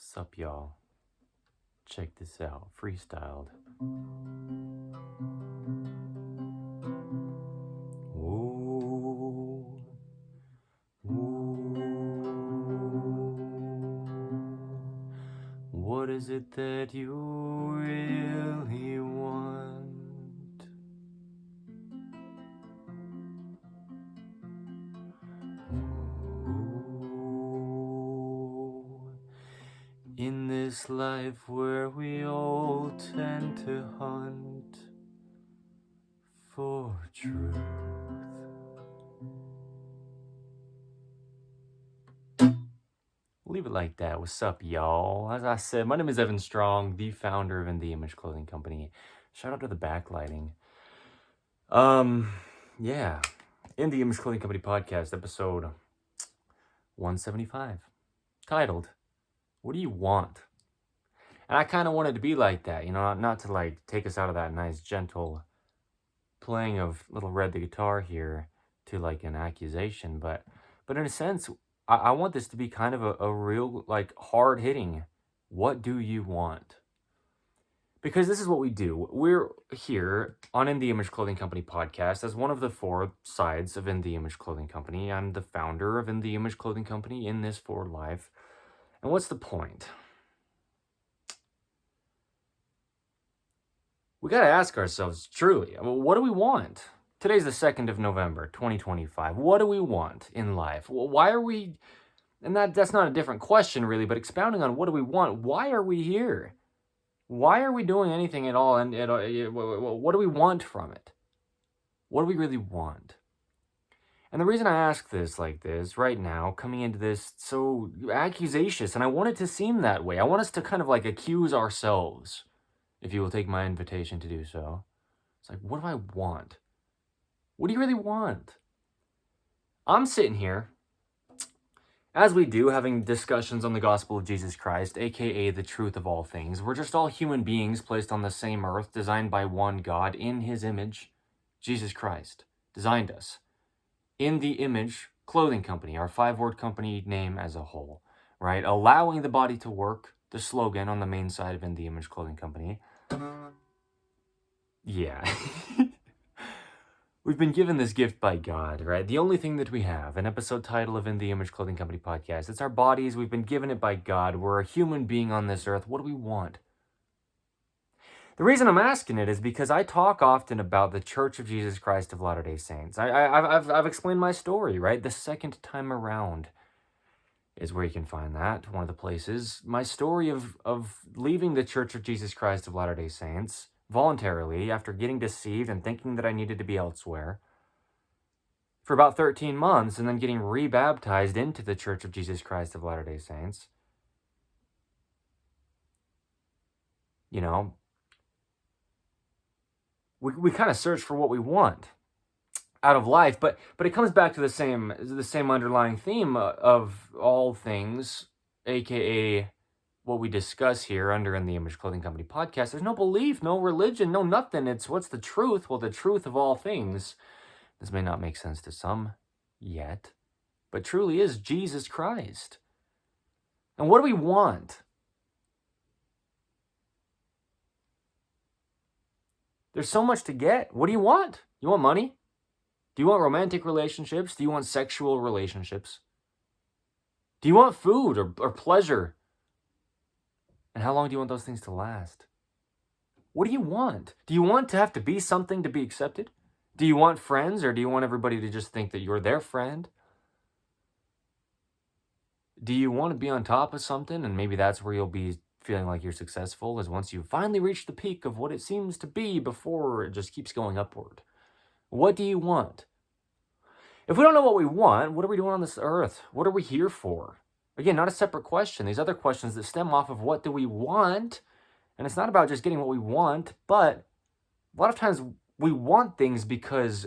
Sup, y'all? Check this out. Freestyled. Ooh. Ooh. What is it that you really want? In this life where we all tend to hunt for truth. Leave it like that. What's up, y'all? As I said, my name is Evan Strong, the founder of InTheImageClothingCompany. Clothing Company. Shout out to the backlighting. Yeah. InTheImageClothingCompany Clothing Company podcast, episode 175, titled, What Do You Want? And I kind of wanted to be like that, not to like take us out of that nice, gentle playing of Little Red the guitar here to like an accusation, but in a sense, I want this to be kind of a real, like, hard-hitting, what do you want? Because this is what we do. We're here on In The Image Clothing Company podcast as one of the four sides of In The Image Clothing Company. I'm the founder of In The Image Clothing Company in this forward life. And what's the point? We got to ask ourselves, truly, what do we want? Today's the 2nd of November, 2025. What do we want in life? Why are we, and that's not a different question really, but expounding on what do we want, why are we here? Why are we doing anything at all? And what do we want from it? What do we really want? And the reason I ask this like this right now, coming into this so accusatious, and I want it to seem that way. I want us to kind of like accuse ourselves, if you will take my invitation to do so. It's like, what do I want? What do you really want? I'm sitting here, as we do, having discussions on the gospel of Jesus Christ, aka the truth of all things. We're just all human beings placed on the same earth, designed by one God in his image. Jesus Christ designed us. In the Image Clothing Company, our 5-word company name as a whole, right? Allowing the body to work, the slogan on the main side of In the Image Clothing Company. Yeah. We've been given this gift by God, right? The only thing that we have, an episode title of In the Image Clothing Company podcast. It's our bodies. We've been given it by God. We're a human being on this earth. What do we want? The reason I'm asking it is because I talk often about the Church of Jesus Christ of Latter-day Saints. I've explained my story, right? The second time around is where you can find that, one of the places. My story of leaving the Church of Jesus Christ of Latter-day Saints voluntarily after getting deceived and thinking that I needed to be elsewhere for about 13 months and then getting rebaptized into the Church of Jesus Christ of Latter-day Saints. You know, we kind of search for what we want out of life, but it comes back to the same underlying theme of all things, aka what we discuss here under In the Image Clothing Company podcast. There's no belief, no religion, no nothing. It's what's the truth? Well, the truth of all things, this may not make sense to some yet, but truly is Jesus Christ. And what do we want? There's so much to get. What do you want? You want money? Do you want romantic relationships? Do you want sexual relationships? Do you want food or pleasure? And how long do you want those things to last? What do you want? Do you want to have to be something to be accepted? Do you want friends, or do you want everybody to just think that you're their friend? Do you want to be on top of something, and maybe that's where you'll be feeling like you're successful, is once you finally reach the peak of what it seems to be before it just keeps going upward? What do you want? If we don't know what we want, what are we doing on this earth? What are we here for? Again, not a separate question. These other questions that stem off of what do we want, and it's not about just getting what we want, but a lot of times we want things because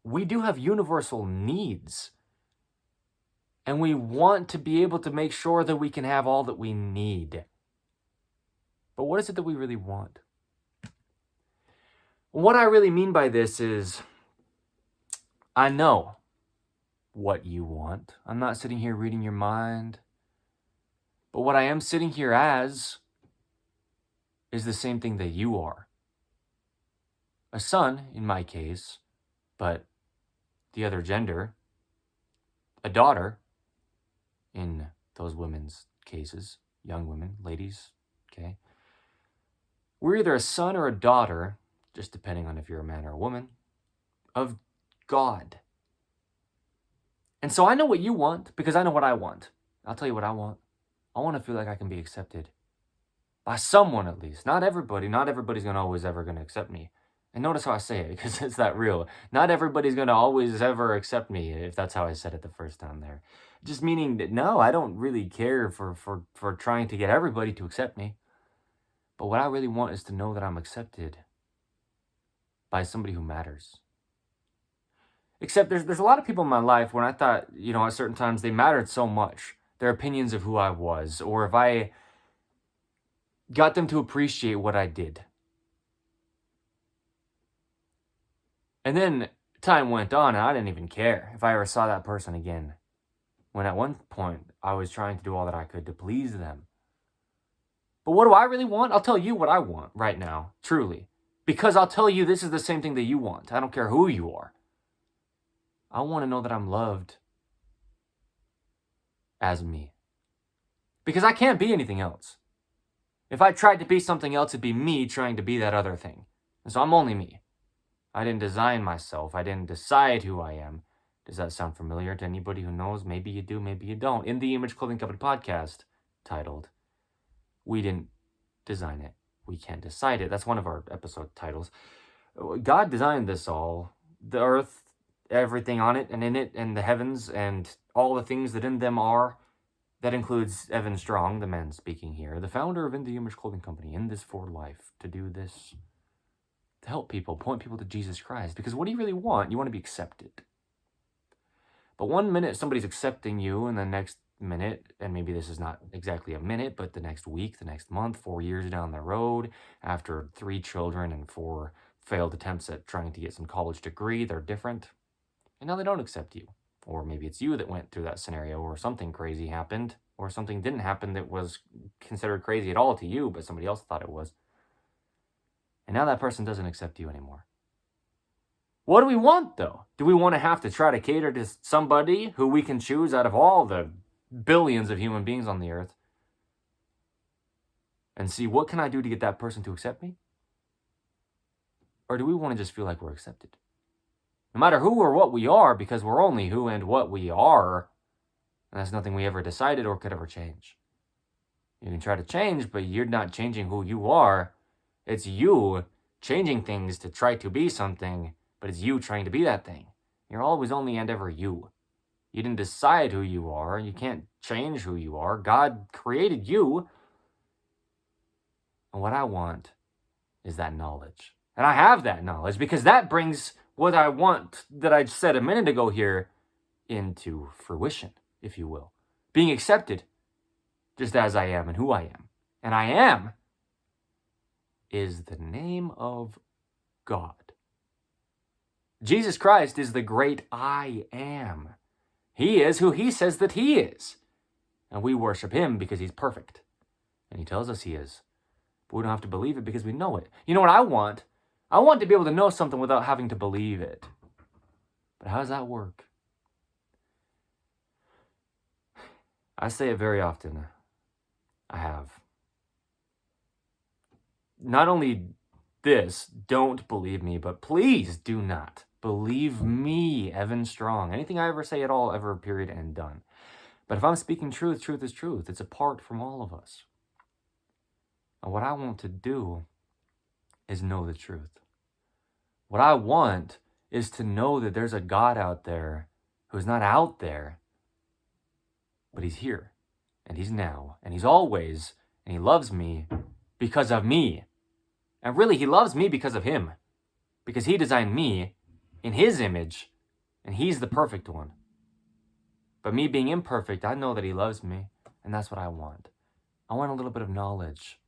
we do have universal needs. And we want to be able to make sure that we can have all that we need. But what is it that we really want? What I really mean by this is, I know what you want. I'm not sitting here reading your mind. But what I am sitting here as is the same thing that you are. A son, in my case, but the other gender, a daughter, in those women's cases, young women, ladies, okay? We're either a son or a daughter, just depending on if you're a man or a woman, of God. And so I know what you want because I know what I want. I'll tell you what I want. I want to feel like I can be accepted by someone at least. Not everybody. Not everybody's going to always ever going to accept me. And notice how I say it because it's that real. Not everybody's going to always ever accept me if that's how I said it the first time there. Just meaning that no, I don't really care for trying to get everybody to accept me. But what I really want is to know that I'm accepted by somebody who matters. Except there's a lot of people in my life when I thought, at certain times they mattered so much. Their opinions of who I was, or if I got them to appreciate what I did. And then time went on and I didn't even care if I ever saw that person again. When at one point I was trying to do all that I could to please them. But what do I really want? I'll tell you what I want right now, truly. Because I'll tell you this is the same thing that you want. I don't care who you are. I want to know that I'm loved as me. Because I can't be anything else. If I tried to be something else, it'd be me trying to be that other thing. And so I'm only me. I didn't design myself. I didn't decide who I am. Does that sound familiar to anybody who knows? Maybe you do, maybe you don't. In the Image Clothing Company podcast, titled, We Didn't Design It. We Can't Decide It. That's one of our episode titles. God designed this all. The earth, everything on it and in it, and the heavens, and all the things that in them are. That includes Evan Strong, the man speaking here, the founder of In the Image Clothing Company, in this for life, to do this, to help people, point people to Jesus Christ. Because what do you really want? You want to be accepted. But one minute somebody's accepting you, and the next minute, and maybe this is not exactly a minute, but the next week, the next month, 4 years down the road, after 3 children and 4 failed attempts at trying to get some college degree, they're different. And now they don't accept you. Or maybe it's you that went through that scenario, or something crazy happened, or something didn't happen that was considered crazy at all to you, but somebody else thought it was. And now that person doesn't accept you anymore. What do we want, though? Do we want to have to try to cater to somebody who we can choose out of all the billions of human beings on the earth and see what can I do to get that person to accept me? Or do we want to just feel like we're accepted? No matter who or what we are, because we're only who and what we are, and that's nothing we ever decided or could ever change. You can try to change, but you're not changing who you are. It's you changing things to try to be something, but it's you trying to be that thing. You're always only and ever you. You didn't decide who you are. You can't change who you are. God created you. And what I want is that knowledge. And I have that knowledge because that brings what I want that I said a minute ago here into fruition, if you will. Being accepted just as I am and who I am. And I am is the name of God. Jesus Christ is the great I am. He is who he says that he is. And we worship him because he's perfect. And he tells us he is. But we don't have to believe it because we know it. You know what I want? I want to be able to know something without having to believe it. But how does that work? I say it very often. I have. Not only this, don't believe me, but please do not believe me, Evan Strong. Anything I ever say at all, ever, period, and done. But if I'm speaking truth, truth is truth. It's apart from all of us. And what I want to do is know the truth. What I want is to know that there's a God out there who's not out there, but he's here, and he's now, and he's always, and he loves me because of me. And really, he loves me because of him, because he designed me in his image, and he's the perfect one. But me being imperfect, I know that he loves me, and that's what I want. I want a little bit of knowledge.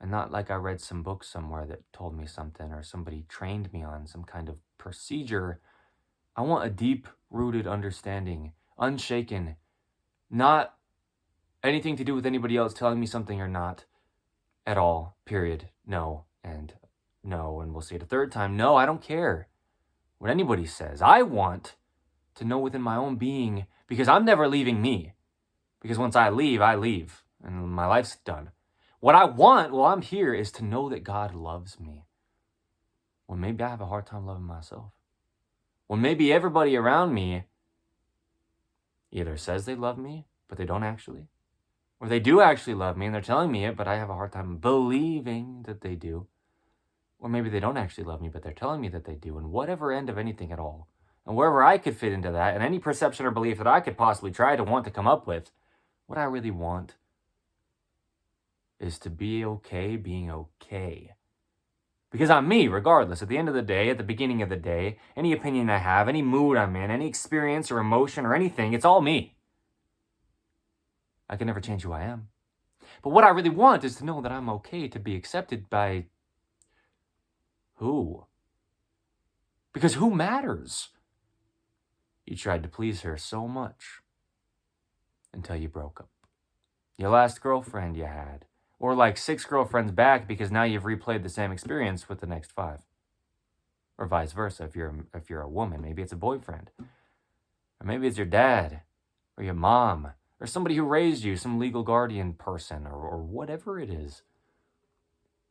And not like I read some book somewhere that told me something or somebody trained me on some kind of procedure. I want a deep-rooted understanding, unshaken, not anything to do with anybody else telling me something or not at all, period. No, and we'll say it a third time. No, I don't care what anybody says. I want to know within my own being, because I'm never leaving me. Because once I leave, and my life's done. What I want while I'm here is to know that God loves me. Well, maybe I have a hard time loving myself. Well, maybe everybody around me either says they love me, but they don't actually. Or they do actually love me and they're telling me it, but I have a hard time believing that they do. Or maybe they don't actually love me, but they're telling me that they do. And whatever end of anything at all. And wherever I could fit into that, and any perception or belief that I could possibly try to want to come up with, what I really want is to be okay being okay. Because I'm me, regardless. At the end of the day, at the beginning of the day, any opinion I have, any mood I'm in, any experience or emotion or anything, it's all me. I can never change who I am. But what I really want is to know that I'm okay to be accepted by who? Because who matters? You tried to please her so much until you broke up. Your last girlfriend you had. Or like 6 girlfriends back, because now you've replayed the same experience with the next 5. Or vice versa, if you're a woman. Maybe it's a boyfriend. Or maybe it's your dad. Or your mom. Or somebody who raised you, some legal guardian person. Or whatever it is.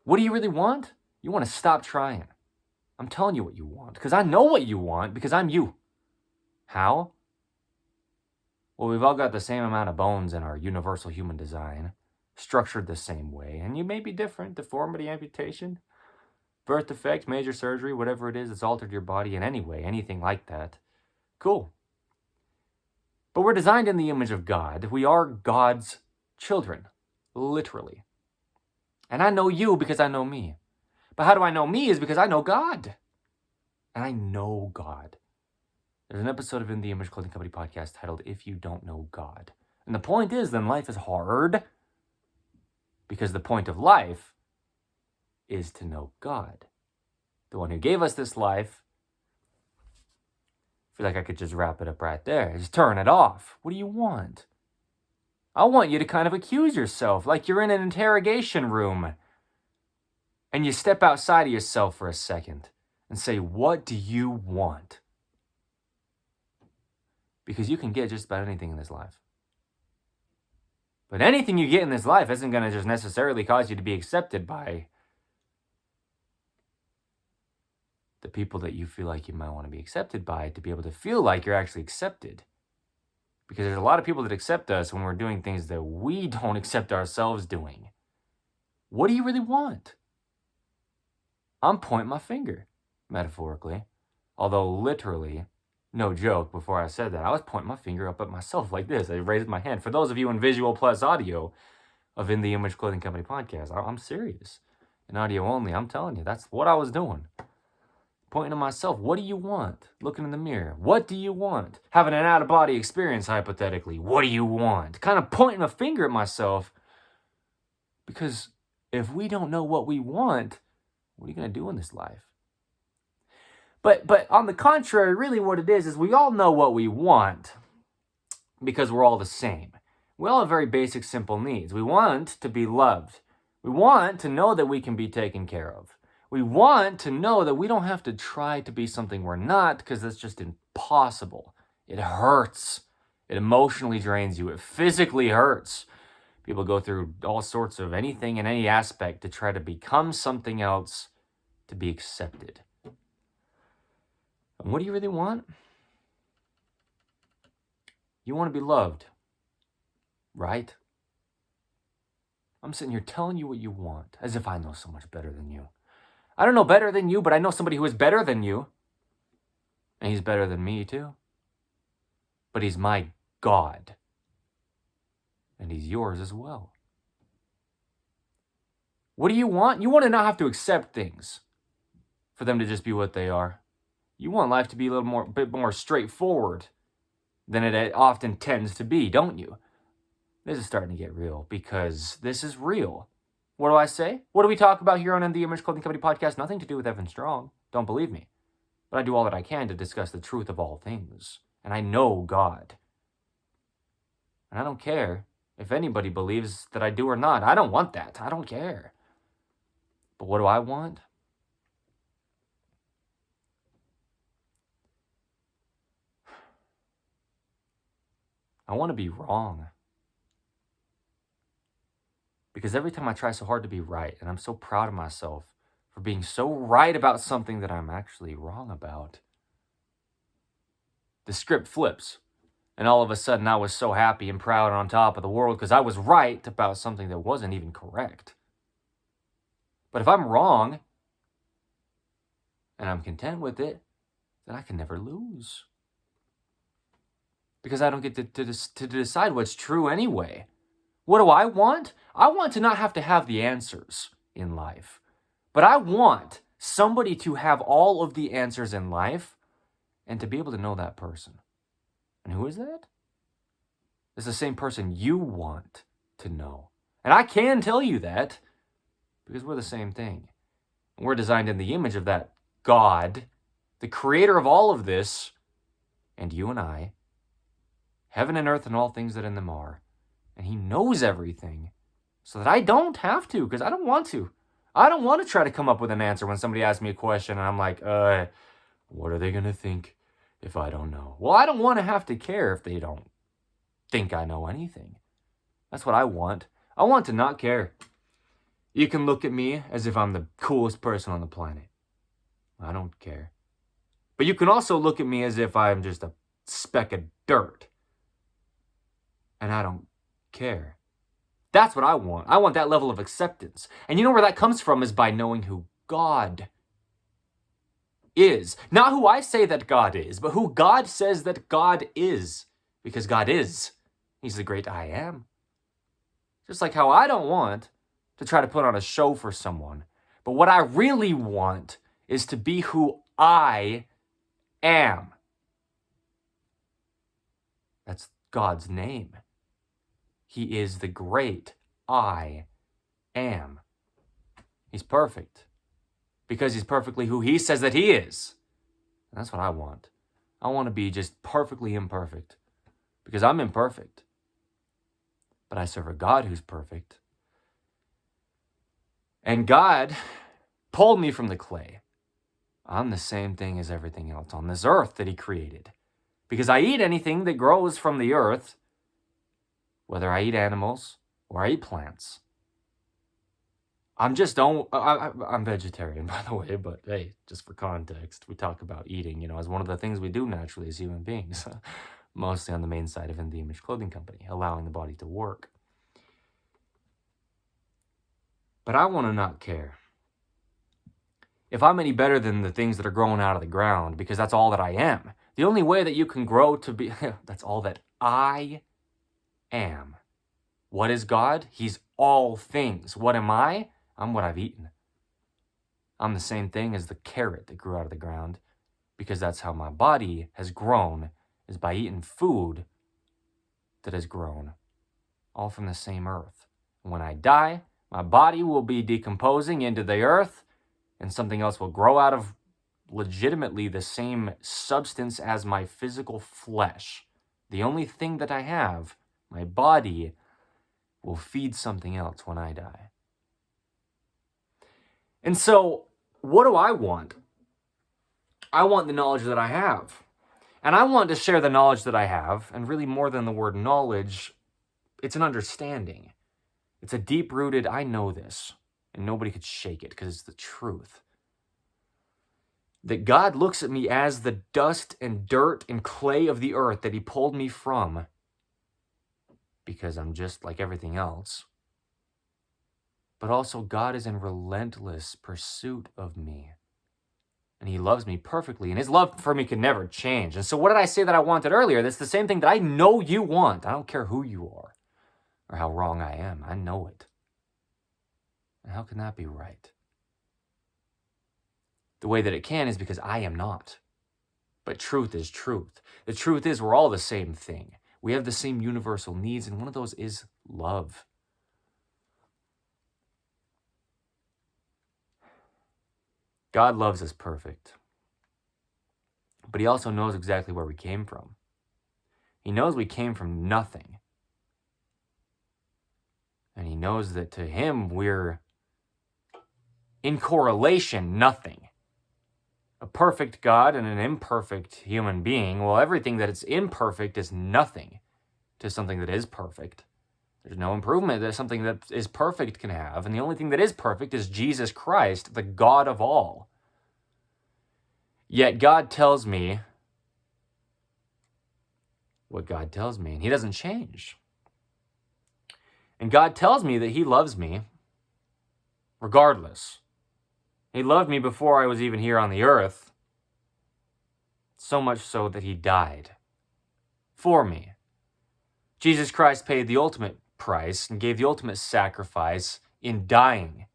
What do you really want? You want to stop trying. I'm telling you what you want. Because I know what you want, because I'm you. How? Well, we've all got the same amount of bones in our universal human design, structured the same way, and you may be different. Deformity, amputation, birth defect, major surgery, whatever it is that's altered your body in any way, anything like that. Cool. But we're designed in the image of God. We are God's children, literally. And I know you because I know me. But how do I know me is because I know God. And I know God. There's an episode of In the Image Clothing Company podcast titled, If You Don't Know God. And the point is, then life is hard, because the point of life is to know God. The one who gave us this life. I feel like I could just wrap it up right there. Just turn it off. What do you want? I want you to kind of accuse yourself like you're in an interrogation room. And you step outside of yourself for a second and say, what do you want? Because you can get just about anything in this life. But anything you get in this life isn't going to just necessarily cause you to be accepted by the people that you feel like you might want to be accepted by, to be able to feel like you're actually accepted. Because there's a lot of people that accept us when we're doing things that we don't accept ourselves doing. What do you really want? I'm pointing my finger, metaphorically. Although literally, no joke, before I said that, I was pointing my finger up at myself like this. I raised my hand. For those of you in visual plus audio of In the Image Clothing Company podcast, I'm serious. In audio only, I'm telling you, that's what I was doing. Pointing to myself, what do you want? Looking in the mirror, what do you want? Having an out-of-body experience, hypothetically, what do you want? Kind of pointing a finger at myself. Because if we don't know what we want, what are you going to do in this life? But on the contrary, really what it is we all know what we want because we're all the same. We all have very basic, simple needs. We want to be loved. We want to know that we can be taken care of. We want to know that we don't have to try to be something we're not, because that's just impossible. It hurts. It emotionally drains you. It physically hurts. People go through all sorts of anything in any aspect to try to become something else to be accepted. And what do you really want? You want to be loved, right? I'm sitting here telling you what you want, as if I know so much better than you. I don't know better than you, but I know somebody who is better than you. And he's better than me too. But he's my God. And he's yours as well. What do you want? You want to not have to accept things for them to just be what they are. You want life to be a bit more straightforward than it often tends to be, don't you? This is starting to get real, because this is real. What do I say? What do we talk about here on the Image Clothing Company podcast? Nothing to do with Evan Strong. Don't believe me. But I do all that I can to discuss the truth of all things. And I know God. And I don't care if anybody believes that I do or not. I don't want that. I don't care. But what do I want? I want to be wrong. Because every time I try so hard to be right, and I'm so proud of myself for being so right about something that I'm actually wrong about, the script flips. And all of a sudden, I was so happy and proud and on top of the world because I was right about something that wasn't even correct. But if I'm wrong, and I'm content with it, then I can never lose. Because I don't get to decide what's true anyway. What do I want? I want to not have to have the answers in life. But I want somebody to have all of the answers in life and to be able to know that person. And who is that? It's the same person you want to know. And I can tell you that because we're the same thing. And we're designed in the image of that God, the creator of all of this, and you and I, heaven and earth and all things that in them are. And he knows everything so that I don't have to, because I don't want to. I don't want to try to come up with an answer when somebody asks me a question and I'm like, what are they going to think if I don't know? Well, I don't want to have to care if they don't think I know anything. That's what I want. I want to not care. You can look at me as if I'm the coolest person on the planet. I don't care. But you can also look at me as if I'm just a speck of dirt. And I don't care. That's what I want. I want that level of acceptance. And you know where that comes from is by knowing who God is. Not who I say that God is, but who God says that God is. Because God is. He's the great I am. Just like how I don't want to try to put on a show for someone. But what I really want is to be who I am. That's God's name. He is the great I am. He's perfect because he's perfectly who he says that he is. And that's what I want. I want to be just perfectly imperfect because I'm imperfect. But I serve a God who's perfect. And God pulled me from the clay. I'm the same thing as everything else on this earth that he created. Because I eat anything that grows from the earth, whether I eat animals or I eat plants. I'm vegetarian, by the way, but hey, just for context, we talk about eating, as one of the things we do naturally as human beings, mostly on the main side of In The Image Clothing Company, allowing the body to work. But I want to not care. If I'm any better than the things that are growing out of the ground, because that's all that I am. The only way that you can grow to be, that's all that I am. What is God? He's all things. What am I? I'm what I've eaten. I'm the same thing as the carrot that grew out of the ground, because that's how my body has grown, is by eating food that has grown, all from the same earth. When I die, my body will be decomposing into the earth, and something else will grow out of legitimately the same substance as my physical flesh. The only thing that I have, my body, will feed something else when I die. And so, what do I want? I want the knowledge that I have. And I want to share the knowledge that I have, and really more than the word knowledge, it's an understanding. It's a deep-rooted, I know this, and nobody could shake it because it's the truth. That God looks at me as the dust and dirt and clay of the earth that he pulled me from, because I'm just like everything else. But also God is in relentless pursuit of me. And he loves me perfectly. And his love for me can never change. And so what did I say that I wanted earlier? That's the same thing that I know you want. I don't care who you are or how wrong I am. I know it. And how can that be right? The way that it can is because I am not. But truth is truth. The truth is we're all the same thing. We have the same universal needs, and one of those is love. God loves us perfect. But he also knows exactly where we came from. He knows we came from nothing. And he knows that to him, we're in correlation, nothing. A perfect God and an imperfect human being, well, everything that is imperfect is nothing to something that is perfect. There's no improvement that something that is perfect can have. And the only thing that is perfect is Jesus Christ, the God of all. Yet God tells me what God tells me, and he doesn't change. And God tells me that he loves me regardless. He loved me before I was even here on the earth, so much so that he died for me. Jesus Christ paid the ultimate price and gave the ultimate sacrifice in dying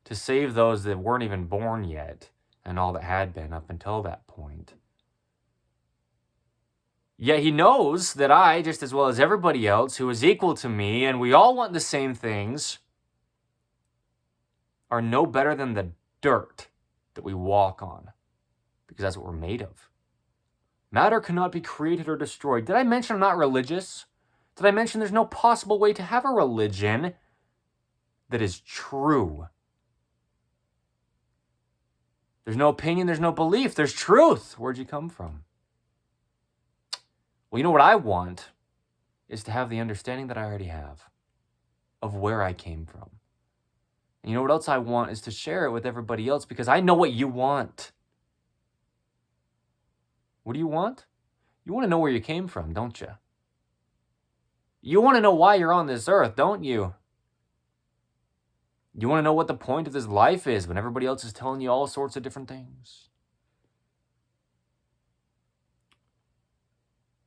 to save those that weren't even born yet and all that had been up until that point. Yet he knows that I, just as well as everybody else who is equal to me, and we all want the same things, are no better than the dirt that we walk on, because that's what we're made of. Matter cannot be created or destroyed. Did I mention I'm not religious? Did I mention there's no possible way to have a religion that is true? There's no opinion, there's no belief, there's truth. Where'd you come from? Well, you know what I want is to have the understanding that I already have of where I came from. And you know what else I want is to share it with everybody else, because I know what you want. What do you want? You want to know where you came from, don't you? You want to know why you're on this earth, don't you? You want to know what the point of this life is when everybody else is telling you all sorts of different things.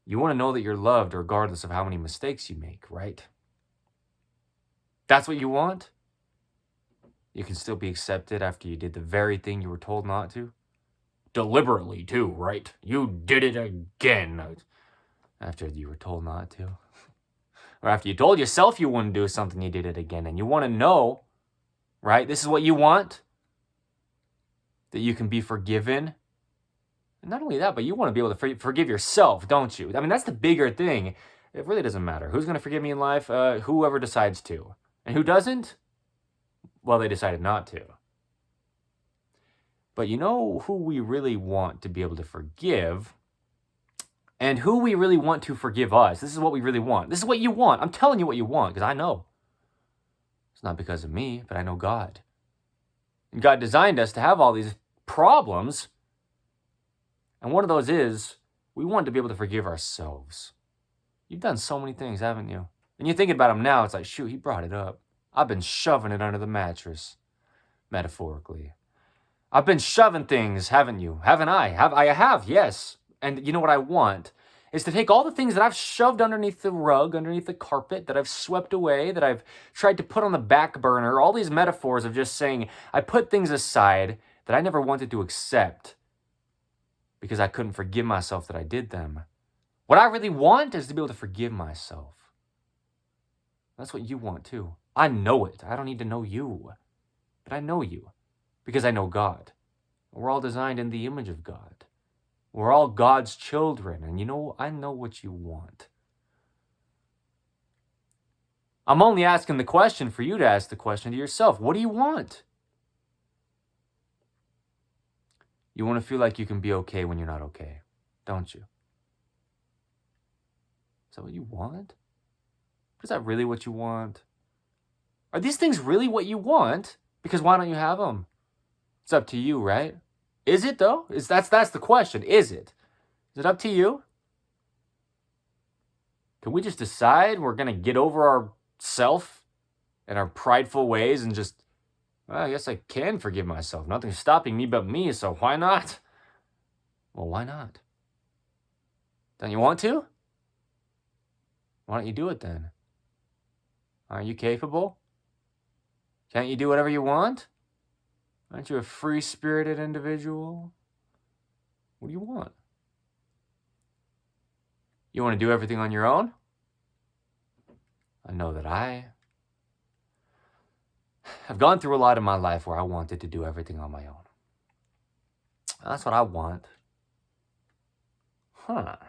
You want to know that you're loved regardless of how many mistakes you make, right? That's what you want? You can still be accepted after you did the very thing you were told not to? Deliberately, too, right? You did it again after you were told not to. Or after you told yourself you wouldn't do something, you did it again. And you want to know, right? This is what you want? That you can be forgiven. And not only that, but you want to be able to forgive yourself, don't you? I mean, that's the bigger thing. It really doesn't matter. Who's going to forgive me in life? Whoever decides to. And who doesn't? Well, they decided not to. But you know who we really want to be able to forgive, and who we really want to forgive us. This is what we really want. This is what you want. I'm telling you what you want, because I know. It's not because of me, but I know God. And God designed us to have all these problems. And one of those is, we want to be able to forgive ourselves. You've done so many things, haven't you? And you're thinking about them now, it's like, shoot, he brought it up. I've been shoving it under the mattress, metaphorically. I've been shoving things, haven't you? Haven't I? I have, yes. And you know what I want is to take all the things that I've shoved underneath the rug, underneath the carpet, that I've swept away, that I've tried to put on the back burner, all these metaphors of just saying, I put things aside that I never wanted to accept because I couldn't forgive myself that I did them. What I really want is to be able to forgive myself. That's what you want too. I know it. I don't need to know you. But I know you because I know God. We're all designed in the image of God. We're all God's children. And you know, I know what you want. I'm only asking the question for you to ask the question to yourself. What do you want? You want to feel like you can be okay when you're not okay, don't you? Is that what you want? Is that really what you want? Are these things really what you want? Because why don't you have them? It's up to you, right? Is it though? That's the question. Is it? Is it up to you? Can we just decide we're going to get over our self and our prideful ways and just, well, I guess I can forgive myself. Nothing's stopping me but me, so why not? Well, why not? Don't you want to? Why don't you do it then? Aren't you capable? Can't you do whatever you want? Aren't you a free-spirited individual? What do you want? You want to do everything on your own? I know that I have gone through a lot in my life where I wanted to do everything on my own. That's what I want. But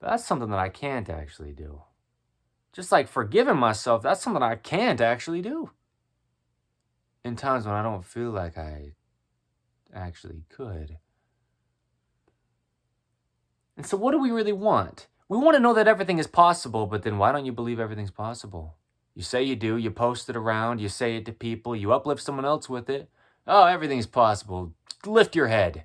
that's something that I can't actually do. Just like forgiving myself, that's something I can't actually do. In times when I don't feel like I actually could. And so what do we really want? We want to know that everything is possible, but then why don't you believe everything's possible? You say you do, you post it around, you say it to people, you uplift someone else with it. Oh, everything's possible. Lift your head.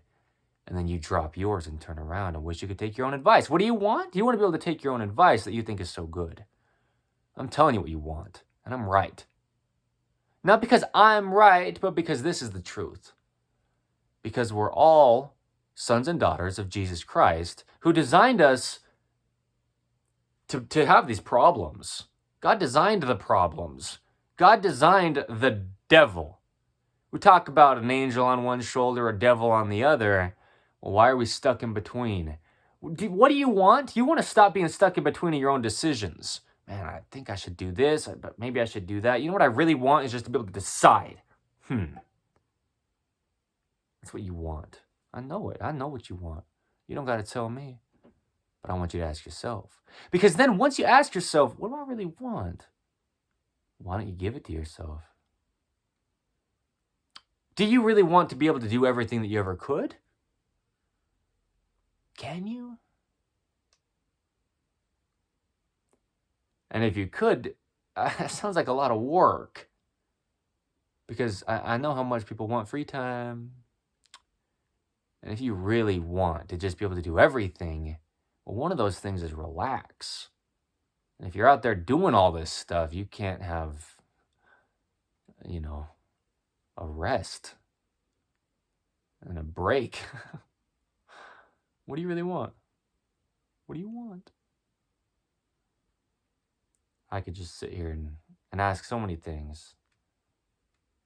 And then you drop yours and turn around and wish you could take your own advice. What do you want? You want to be able to take your own advice that you think is so good. I'm telling you what you want, and I'm right. Not because I'm right, but because this is the truth. Because we're all sons and daughters of Jesus Christ, who designed us to have these problems. God designed the problems. God designed the devil. We talk about an angel on one shoulder, a devil on the other. Well, why are we stuck in between? What do you want? You want to stop being stuck in between of your own decisions. Man, I think I should do this, but maybe I should do that. You know what I really want is just to be able to decide. That's what you want. I know it. I know what you want. You don't got to tell me. But I want you to ask yourself. Because then once you ask yourself, what do I really want? Why don't you give it to yourself? Do you really want to be able to do everything that you ever could? Can you? And if you could, that sounds like a lot of work. Because I know how much people want free time. And if you really want to just be able to do everything, well, one of those things is relax. And if you're out there doing all this stuff, you can't have, a rest and a break. What do you really want? What do you want? I could just sit here and ask so many things.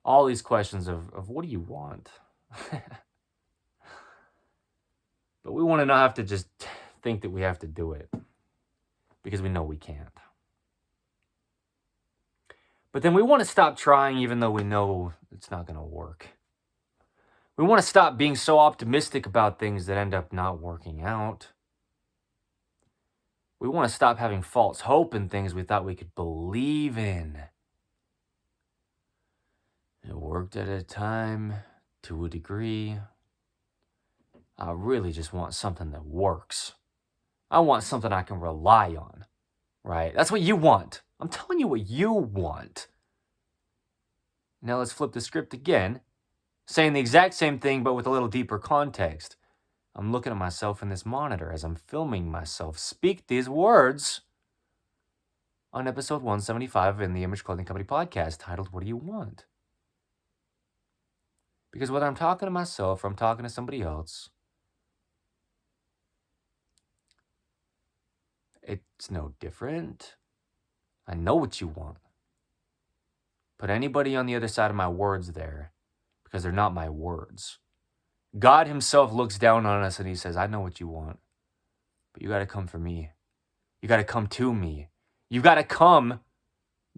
All these questions of what do you want? But we want to not have to just think that we have to do it because we know we can't. But then we want to stop trying even though we know it's not going to work. We want to stop being so optimistic about things that end up not working out. We want to stop having false hope in things we thought we could believe in. It worked at a time, to a degree. I really just want something that works. I want something I can rely on, right? That's what you want. I'm telling you what you want. Now let's flip the script again, saying the exact same thing but with a little deeper context. I'm looking at myself in this monitor as I'm filming myself speak these words on episode 175 in the Image Clothing Company podcast titled, What Do You Want? Because whether I'm talking to myself or I'm talking to somebody else, it's no different. I know what you want. Put anybody on the other side of my words there because they're not my words. God himself looks down on us and he says, I know what you want, but you got to come for me. You got to come to me. You got to come,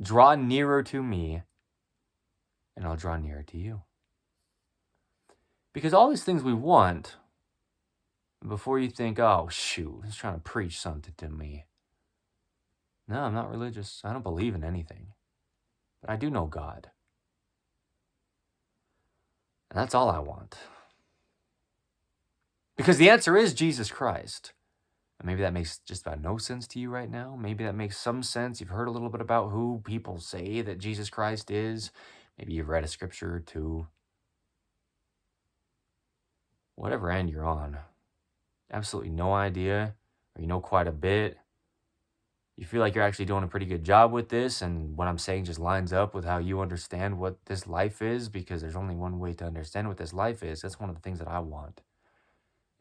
draw nearer to me, and I'll draw nearer to you. Because all these things we want, before you think, oh, shoot, he's trying to preach something to me. No, I'm not religious. I don't believe in anything. But I do know God. And that's all I want. Because the answer is Jesus Christ. And maybe that makes just about no sense to you right now. Maybe that makes some sense. You've heard a little bit about who people say that Jesus Christ is. Maybe you've read a scripture or two. Whatever end you're on. Absolutely no idea. Or you know quite a bit. You feel like you're actually doing a pretty good job with this, and what I'm saying just lines up with how you understand what this life is, because there's only one way to understand what this life is. That's one of the things that I want,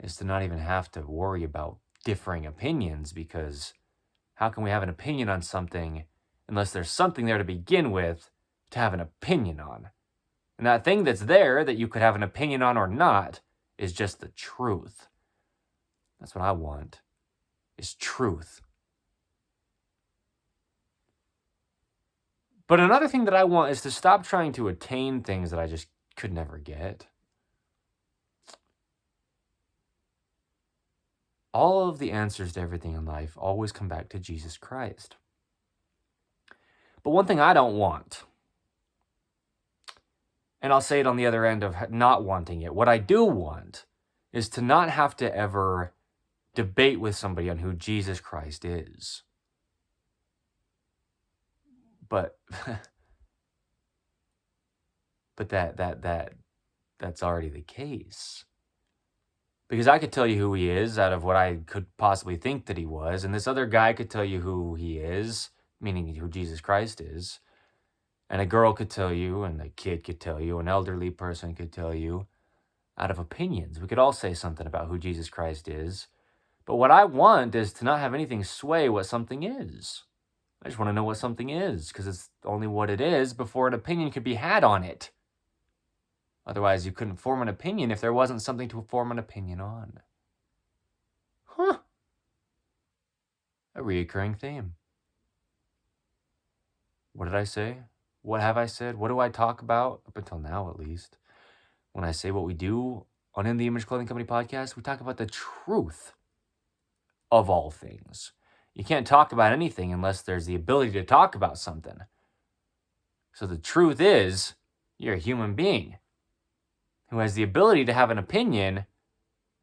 is to not even have to worry about differing opinions, because how can we have an opinion on something unless there's something there to begin with to have an opinion on? And that thing that's there that you could have an opinion on or not is just the truth. That's what I want, is truth. But another thing that I want is to stop trying to attain things that I just could never get. All of the answers to everything in life always come back to Jesus Christ. But one thing I don't want, and I'll say it on the other end of not wanting it, what I do want is to not have to ever debate with somebody on who Jesus Christ is. But but that's already the case. Because I could tell you who he is out of what I could possibly think that he was, and this other guy could tell you who he is, meaning who Jesus Christ is. And a girl could tell you, and a kid could tell you, an elderly person could tell you, out of opinions. We could all say something about who Jesus Christ is. But what I want is to not have anything sway what something is. I just want to know what something is, because it's only what it is before an opinion could be had on it. Otherwise, you couldn't form an opinion if there wasn't something to form an opinion on. Huh. A recurring theme. What did I say? What have I said? What do I talk about? Up until now, at least. When I say what we do on In the Image Clothing Company podcast, we talk about the truth of all things. You can't talk about anything unless there's the ability to talk about something. So the truth is, you're a human being who has the ability to have an opinion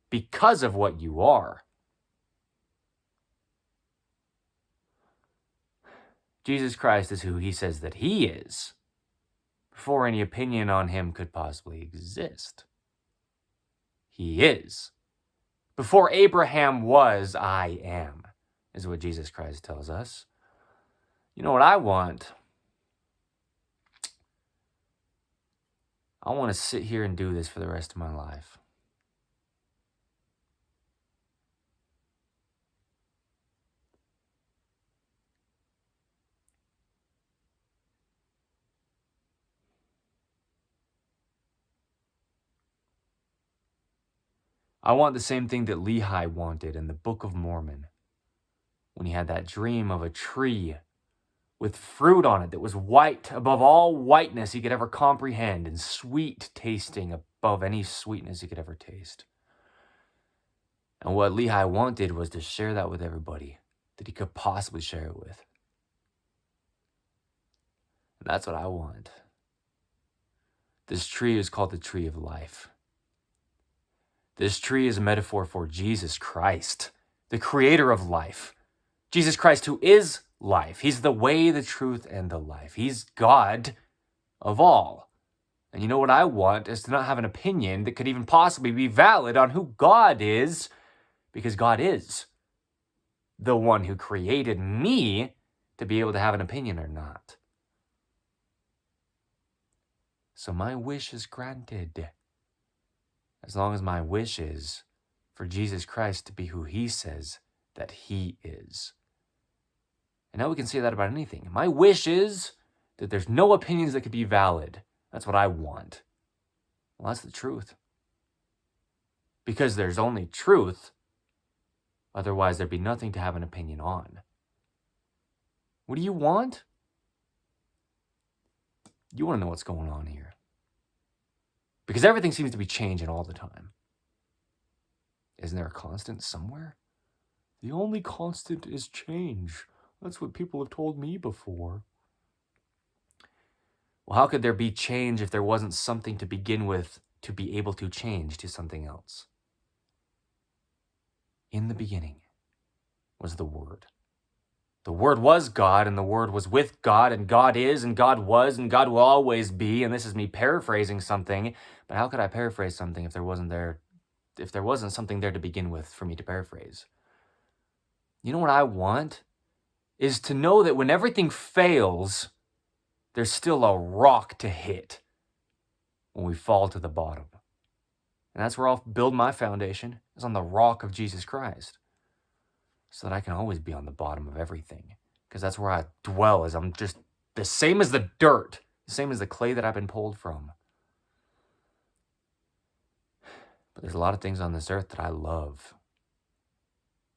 because of what you are. Jesus Christ is who he says that he is, before any opinion on him could possibly exist. He is. Before Abraham was, I am, is what Jesus Christ tells us. You know what I want? I want to sit here and do this for the rest of my life. I want the same thing that Lehi wanted in the Book of Mormon, when he had that dream of a tree with fruit on it that was white above all whiteness he could ever comprehend, and sweet tasting above any sweetness he could ever taste. And what Lehi wanted was to share that with everybody that he could possibly share it with. And that's what I want. This tree is called the tree of life. This tree is a metaphor for Jesus Christ, the creator of life. Jesus Christ, who is life. He's the way, the truth, and the life. He's God of all. And you know what I want is to not have an opinion that could even possibly be valid on who God is, because God is the one who created me to be able to have an opinion or not. So my wish is granted, as long as my wish is for Jesus Christ to be who he says that he is. And now we can say that about anything. My wish is that there's no opinions that could be valid. That's what I want. Well, that's the truth. Because there's only truth. Otherwise, there'd be nothing to have an opinion on. What do you want? You want to know what's going on here. Because everything seems to be changing all the time. Isn't there a constant somewhere? The only constant is change. That's what people have told me before. Well, how could there be change if there wasn't something to begin with to be able to change to something else? In the beginning was the Word. The Word was God, and the Word was with God, and God is, and God was, and God will always be. And this is me paraphrasing something, but how could I paraphrase something if there wasn't something there to begin with for me to paraphrase? You know what I want? Is to know that when everything fails, there's still a rock to hit when we fall to the bottom. And that's where I'll build my foundation, is on the rock of Jesus Christ, so that I can always be on the bottom of everything. Because that's where I dwell, is I'm just the same as the dirt, the same as the clay that I've been pulled from. But there's a lot of things on this earth that I love.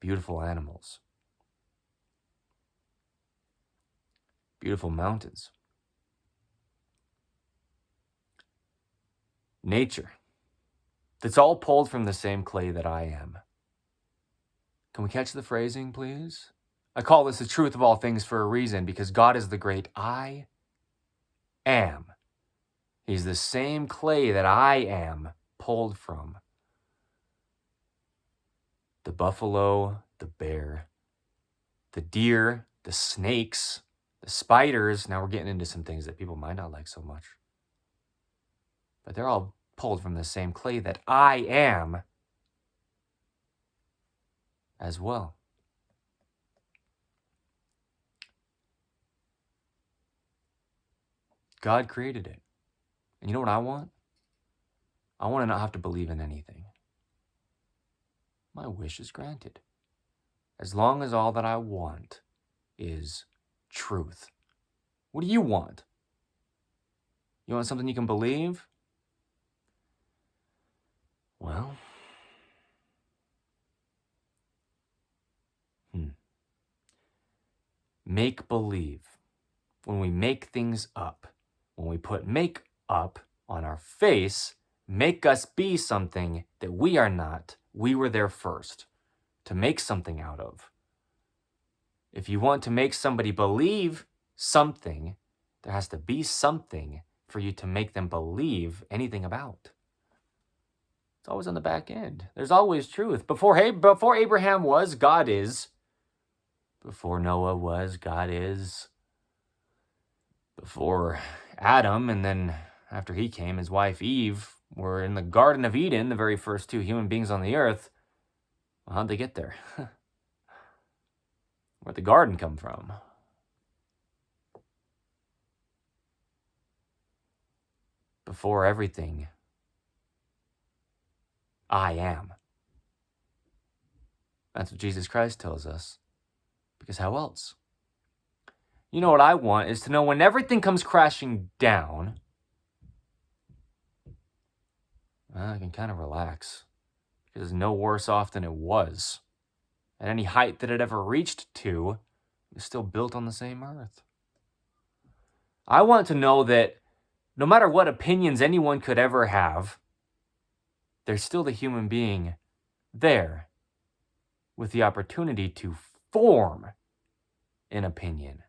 Beautiful animals. Beautiful mountains. Nature. That's all pulled from the same clay that I am. Can we catch the phrasing, please? I call this the truth of all things for a reason, because God is the great I am. He's the same clay that I am pulled from. The buffalo, the bear, the deer, the snakes, the spiders. Now we're getting into some things that people might not like so much. But they're all pulled from the same clay that I am as well. God created it. And you know what I want? I want to not have to believe in anything. My wish is granted. As long as all that I want is truth. What do you want? You want something you can believe? Well, make believe. When we make things up, when we put make up on our face, make us be something that we are not. We were there first to make something out of. If you want to make somebody believe something, there has to be something for you to make them believe anything about. It's always on the back end. There's always truth. Before Abraham was, God is. Before Noah was, God is. Before Adam, and then after he came, his wife Eve, were in the Garden of Eden, the very first two human beings on the earth. Well, how'd they get there? Where'd the garden come from? Before everything, I am. That's what Jesus Christ tells us. Because how else? You know what I want is to know when everything comes crashing down, I can kind of relax. Because it's no worse off than it was. At any height that it ever reached to, it was still built on the same earth. I want to know that no matter what opinions anyone could ever have, there's still the human being there with the opportunity to form an opinion.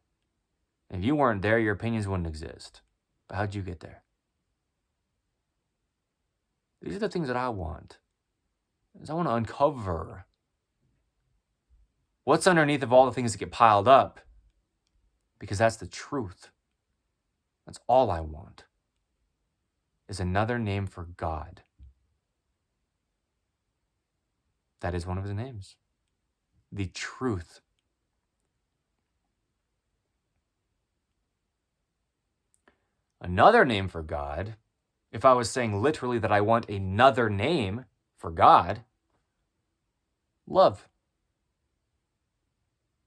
If you weren't there, your opinions wouldn't exist. But how'd you get there? These are the things that I want. I want to uncover what's underneath of all the things that get piled up, because that's the truth. That's all I want, is another name for God. That is one of his names. The truth. Another name for God, if I was saying literally that I want another name for God, love.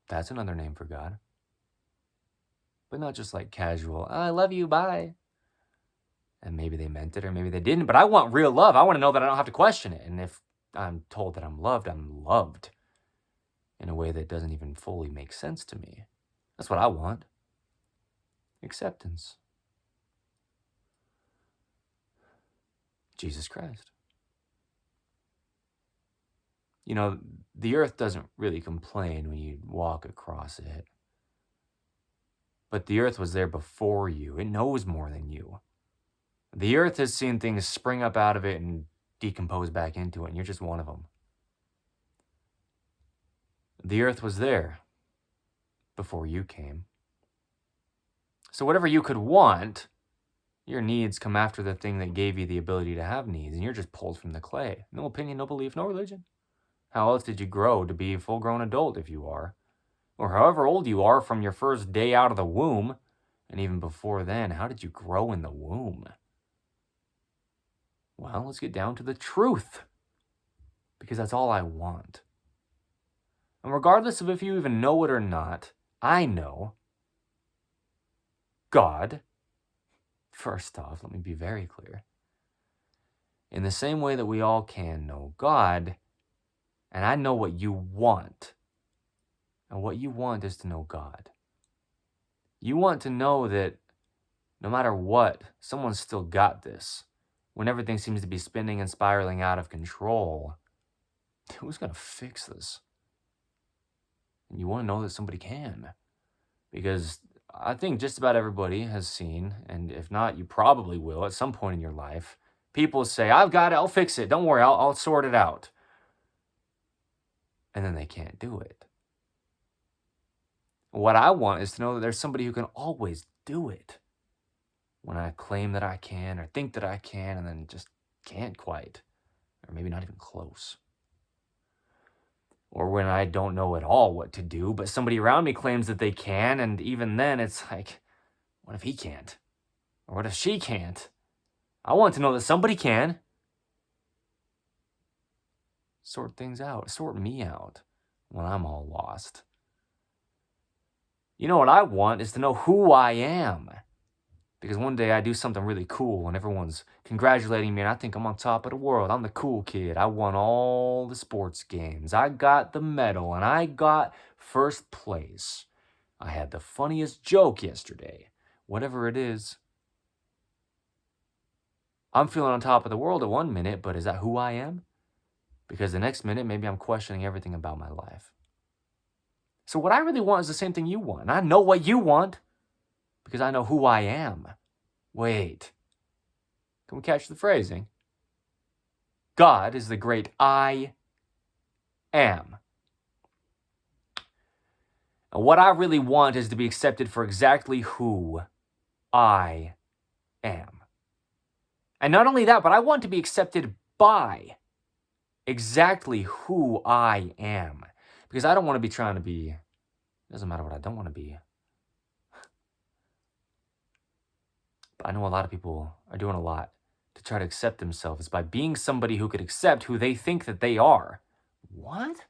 That's another name for God. But not just like casual, I love you, bye. And maybe they meant it or maybe they didn't, but I want real love. I want to know that I don't have to question it. And if I'm told that I'm loved in a way that doesn't even fully make sense to me. That's what I want. Acceptance. Jesus Christ. You know, the earth doesn't really complain when you walk across it. But the earth was there before you. It knows more than you. The earth has seen things spring up out of it and decompose back into it, and you're just one of them. The earth was there before you came. So whatever you could want, your needs come after the thing that gave you the ability to have needs, and you're just pulled from the clay. No opinion, no belief, no religion. How else did you grow to be a full-grown adult if you are? Or however old you are from your first day out of the womb, and even before then, how did you grow in the womb? Well, let's get down to the truth, because that's all I want. And regardless of if you even know it or not, I know God. First off, let me be very clear. In the same way that we all can know God, and I know what you want. And what you want is to know God. You want to know that no matter what, someone's still got this. When everything seems to be spinning and spiraling out of control, who's going to fix this? And you want to know that somebody can. Because I think just about everybody has seen, and if not, you probably will at some point in your life, people say, I've got it, I'll fix it. Don't worry, I'll sort it out. And then they can't do it. What I want is to know that there's somebody who can always do it. When I claim that I can or think that I can and then just can't quite, or maybe not even close. Or when I don't know at all what to do, but somebody around me claims that they can, and even then it's like, what if he can't? Or what if she can't? I want to know that somebody can. Sort things out, sort me out when I'm all lost. You know what I want is to know who I am. Because one day I do something really cool and everyone's congratulating me and I think I'm on top of the world. I'm the cool kid. I won all the sports games. I got the medal and I got first place. I had the funniest joke yesterday. Whatever it is. I'm feeling on top of the world at 1 minute, but is that who I am? Because the next minute, maybe I'm questioning everything about my life. So what I really want is the same thing you want. And I know what you want because I know who I am. Wait. Can we catch the phrasing? God is the great I am. And what I really want is to be accepted for exactly who I am. And not only that, but I want to be accepted by exactly who I am. Because I don't want to be trying to be, it doesn't matter what I don't want to be. But I know a lot of people are doing a lot to try to accept themselves by being somebody who could accept who they think that they are. What?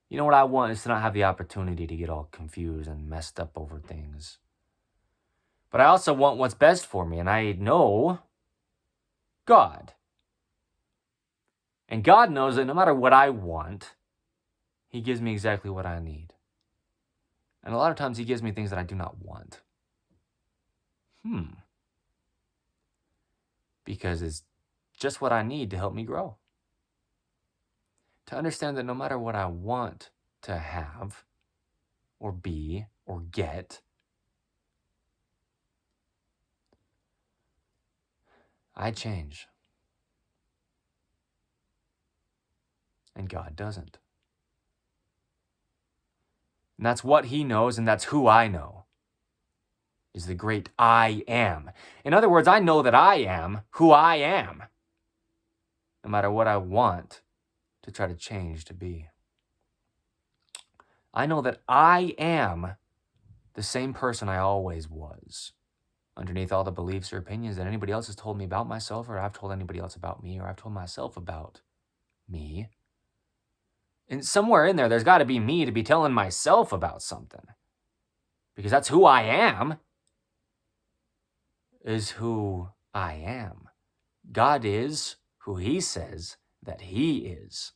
You know what I want is to not have the opportunity to get all confused and messed up over things. But I also want what's best for me, and I know God. And God knows that no matter what I want, He gives me exactly what I need. And a lot of times He gives me things that I do not want. Because it's just what I need to help me grow. To understand that no matter what I want to have, or be, or get, I change. And God doesn't. And that's what He knows, and that's who I know. Is the great I am. In other words, I know that I am who I am. No matter what I want to try to change to be. I know that I am the same person I always was. Underneath all the beliefs or opinions that anybody else has told me about myself, or I've told anybody else about me, or I've told myself about me. And somewhere in there's got to be me to be telling myself about something. Because that's who I am. Is who I am. God is who He says that He is.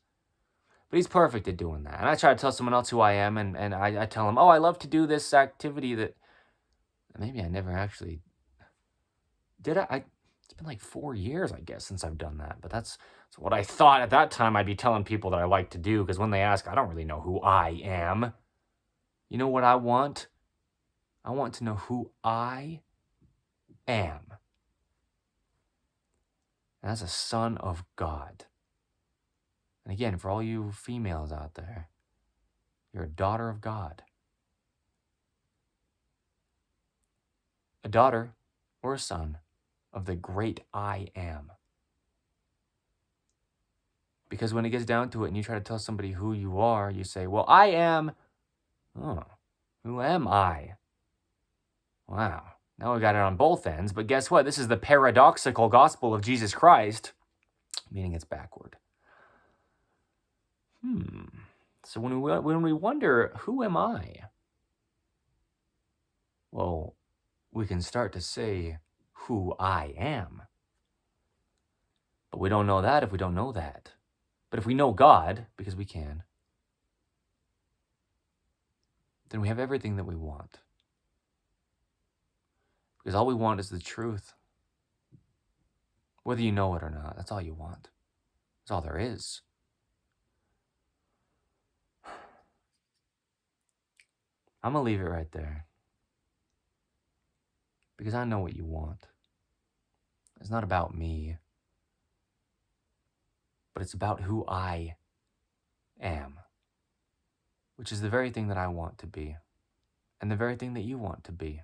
But He's perfect at doing that. And I try to tell someone else who I am, and I tell them, oh, I love to do this activity that maybe I never actually did. It's been like 4 years, I guess, since I've done that. But that's what I thought at that time I'd be telling people that I like to do, because when they ask, I don't really know who I am. You know what I want? I want to know who I am. And as a son of God. And again, for all you females out there, you're a daughter of God. A daughter or a son of the great I am. Because when it gets down to it and you try to tell somebody who you are, you say, well, I am, who am I? Wow, now we got it on both ends, but guess what? This is the paradoxical gospel of Jesus Christ, meaning it's backward. So when we wonder, who am I? Well, we can start to say who I am. But we don't know that if we don't know that. But if we know God, because we can, then we have everything that we want. Because all we want is the truth. Whether you know it or not, that's all you want. That's all there is. I'm going to leave it right there. Because I know what you want. It's not about me, but it's about who I am, which is the very thing that I want to be, and the very thing that you want to be.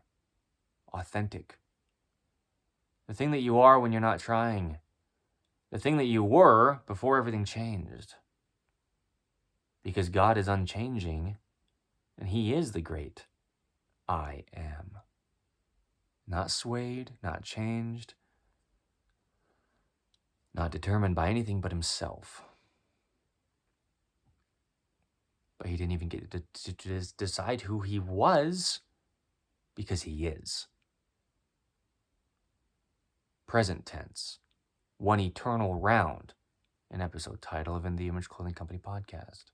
Authentic. The thing that you are when you're not trying. The thing that you were before everything changed. Because God is unchanging, and He is the great I am. Not swayed, not changed, not determined by anything but Himself. But He didn't even get to decide who He was, because He is. Present tense. One eternal round. An episode title of In the Image Clothing Company podcast.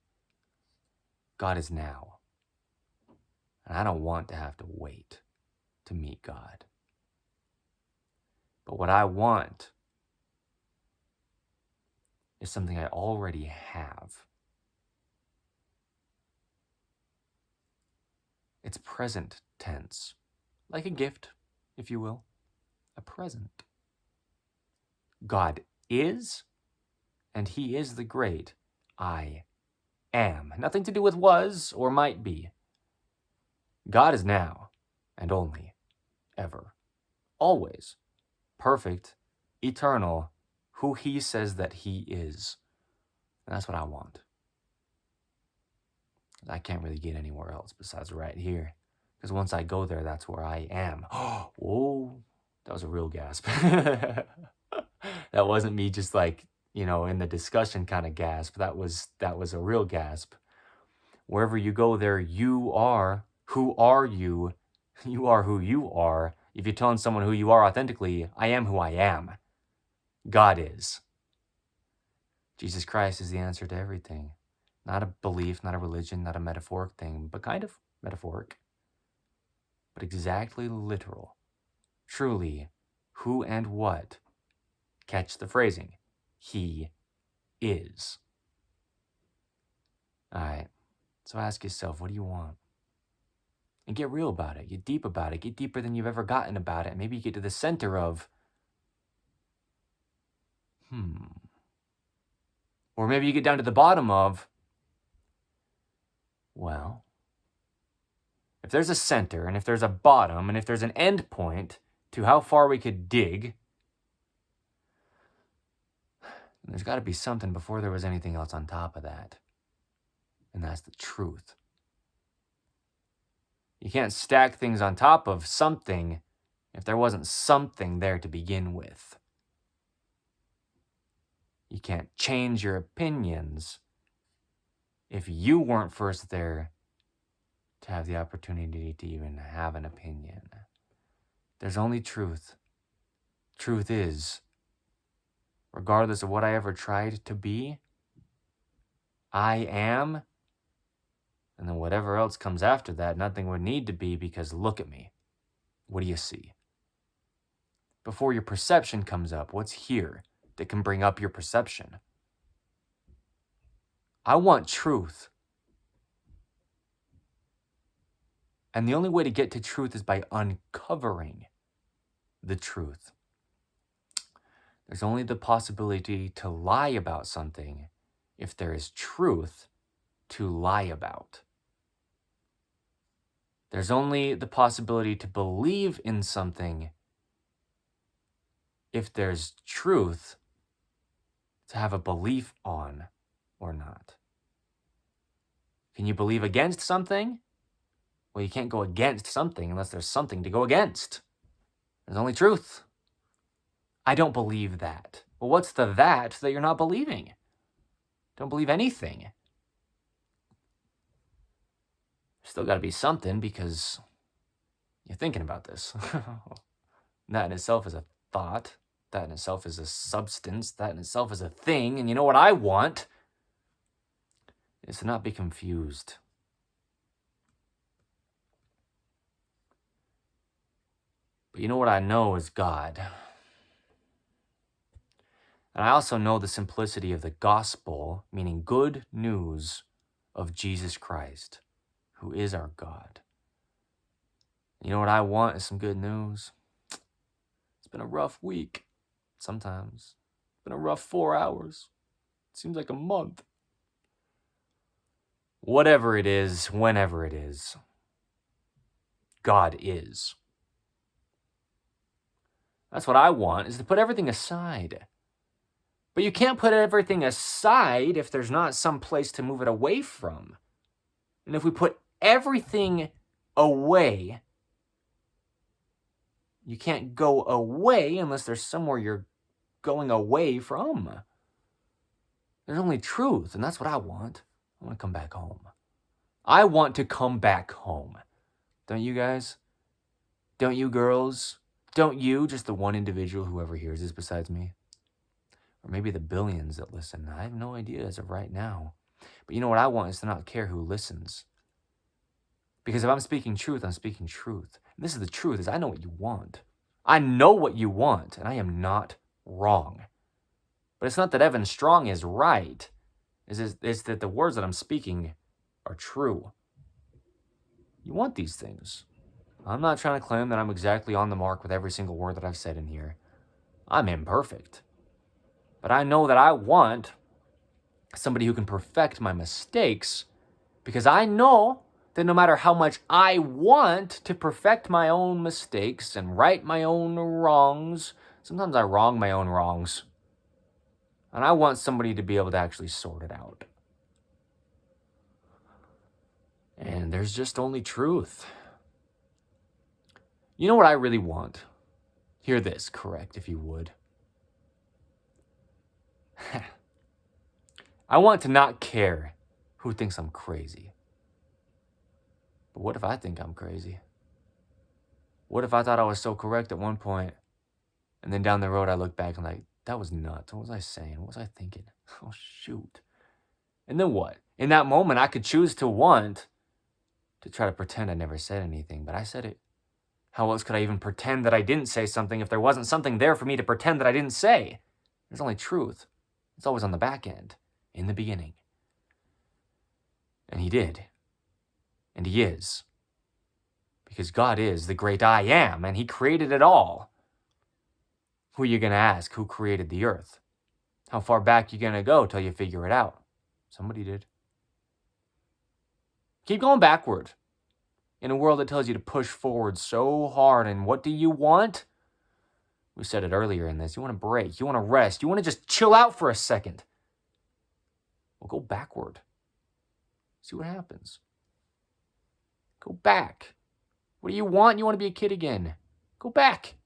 God is now. And I don't want to have to wait to meet God. But what I want is something I already have. It's present tense. Like a gift, if you will. A present. God is, and He is the great I am. Nothing to do with was or might be. God is now, and only, ever, always, perfect, eternal, who He says that He is. And that's what I want. I can't really get anywhere else besides right here. Because once I go there, that's where I am. Whoa, that was a real gasp. That wasn't me just like, in the discussion kind of gasp. That was a real gasp. Wherever you go there, you are. Who are you? You are who you are. If you're telling someone who you are authentically, I am who I am. God is. Jesus Christ is the answer to everything. Not a belief, not a religion, not a metaphoric thing, but kind of metaphoric. But exactly literal. Truly, who and what. Catch the phrasing. He is. Alright, so ask yourself, what do you want? And get real about it. Get deep about it. Get deeper than you've ever gotten about it. Maybe you get to the center of, Or maybe you get down to the bottom of, well, if there's a center, and if there's a bottom, and if there's an end point to how far we could dig, there's got to be something before there was anything else on top of that. And that's the truth. You can't stack things on top of something if there wasn't something there to begin with. You can't change your opinions if you weren't first there to have the opportunity to even have an opinion. There's only truth. Truth is, regardless of what I ever tried to be, I am, and then whatever else comes after that, nothing would need to be, because look at me. What do you see? Before your perception comes up, what's here that can bring up your perception? I want truth. And the only way to get to truth is by uncovering the truth. There's only the possibility to lie about something if there is truth to lie about. There's only the possibility to believe in something if there's truth to have a belief on or not. Can you believe against something? Well, you can't go against something unless there's something to go against. There's only truth. I don't believe that. Well, what's the that you're not believing? Don't believe anything. Still got to be something, because you're thinking about this. That in itself is a thought. That in itself is a substance. That in itself is a thing. And you know what I want? Is to not be confused. But you know what I know is God. And I also know the simplicity of the gospel, meaning good news of Jesus Christ, who is our God. You know what I want is some good news. It's been a rough week. Sometimes. It's been a rough 4 hours. It seems like a month. Whatever it is, whenever it is, God is. That's what I want, is to put everything aside. But you can't put everything aside if there's not some place to move it away from. And if we put everything away, you can't go away unless there's somewhere you're going away from. There's only truth, and that's what I want. I want to come back home. I want to come back home. Don't you guys? Don't you girls? Don't you, just the one individual whoever hears this besides me? Or maybe the billions that listen. I have no idea as of right now. But you know what I want is to not care who listens. Because if I'm speaking truth, I'm speaking truth. And this is the truth, is I know what you want. I know what you want, and I am not wrong. But it's not that Evan Strong is right. It's that the words that I'm speaking are true. You want these things. I'm not trying to claim that I'm exactly on the mark with every single word that I've said in here. I'm imperfect. But I know that I want somebody who can perfect my mistakes, because I know that no matter how much I want to perfect my own mistakes and right my own wrongs, sometimes I wrong my own wrongs. And I want somebody to be able to actually sort it out. And there's just only truth. You know what I really want? Hear this, correct, if you would. I want to not care who thinks I'm crazy. But what if I think I'm crazy? What if I thought I was so correct at one point, and then down the road I look back and like, that was nuts. What was I saying? What was I thinking? Oh, shoot. And then what? In that moment, I could choose to want to try to pretend I never said anything, but I said it. How else could I even pretend that I didn't say something if there wasn't something there for me to pretend that I didn't say? There's only truth. It's always on the back end, in the beginning. And he did. And he is. Because God is the great I am, and he created it all. Who are you going to ask? Who created the earth? How far back you going to go till you figure it out? Somebody did. Keep going backward. In a world that tells you to push forward so hard, and what do you want? We said it earlier in this. You want to break. You want to rest. You want to just chill out for a second. Well, go backward. See what happens. Go back. What do you want? You want to be a kid again. Go back.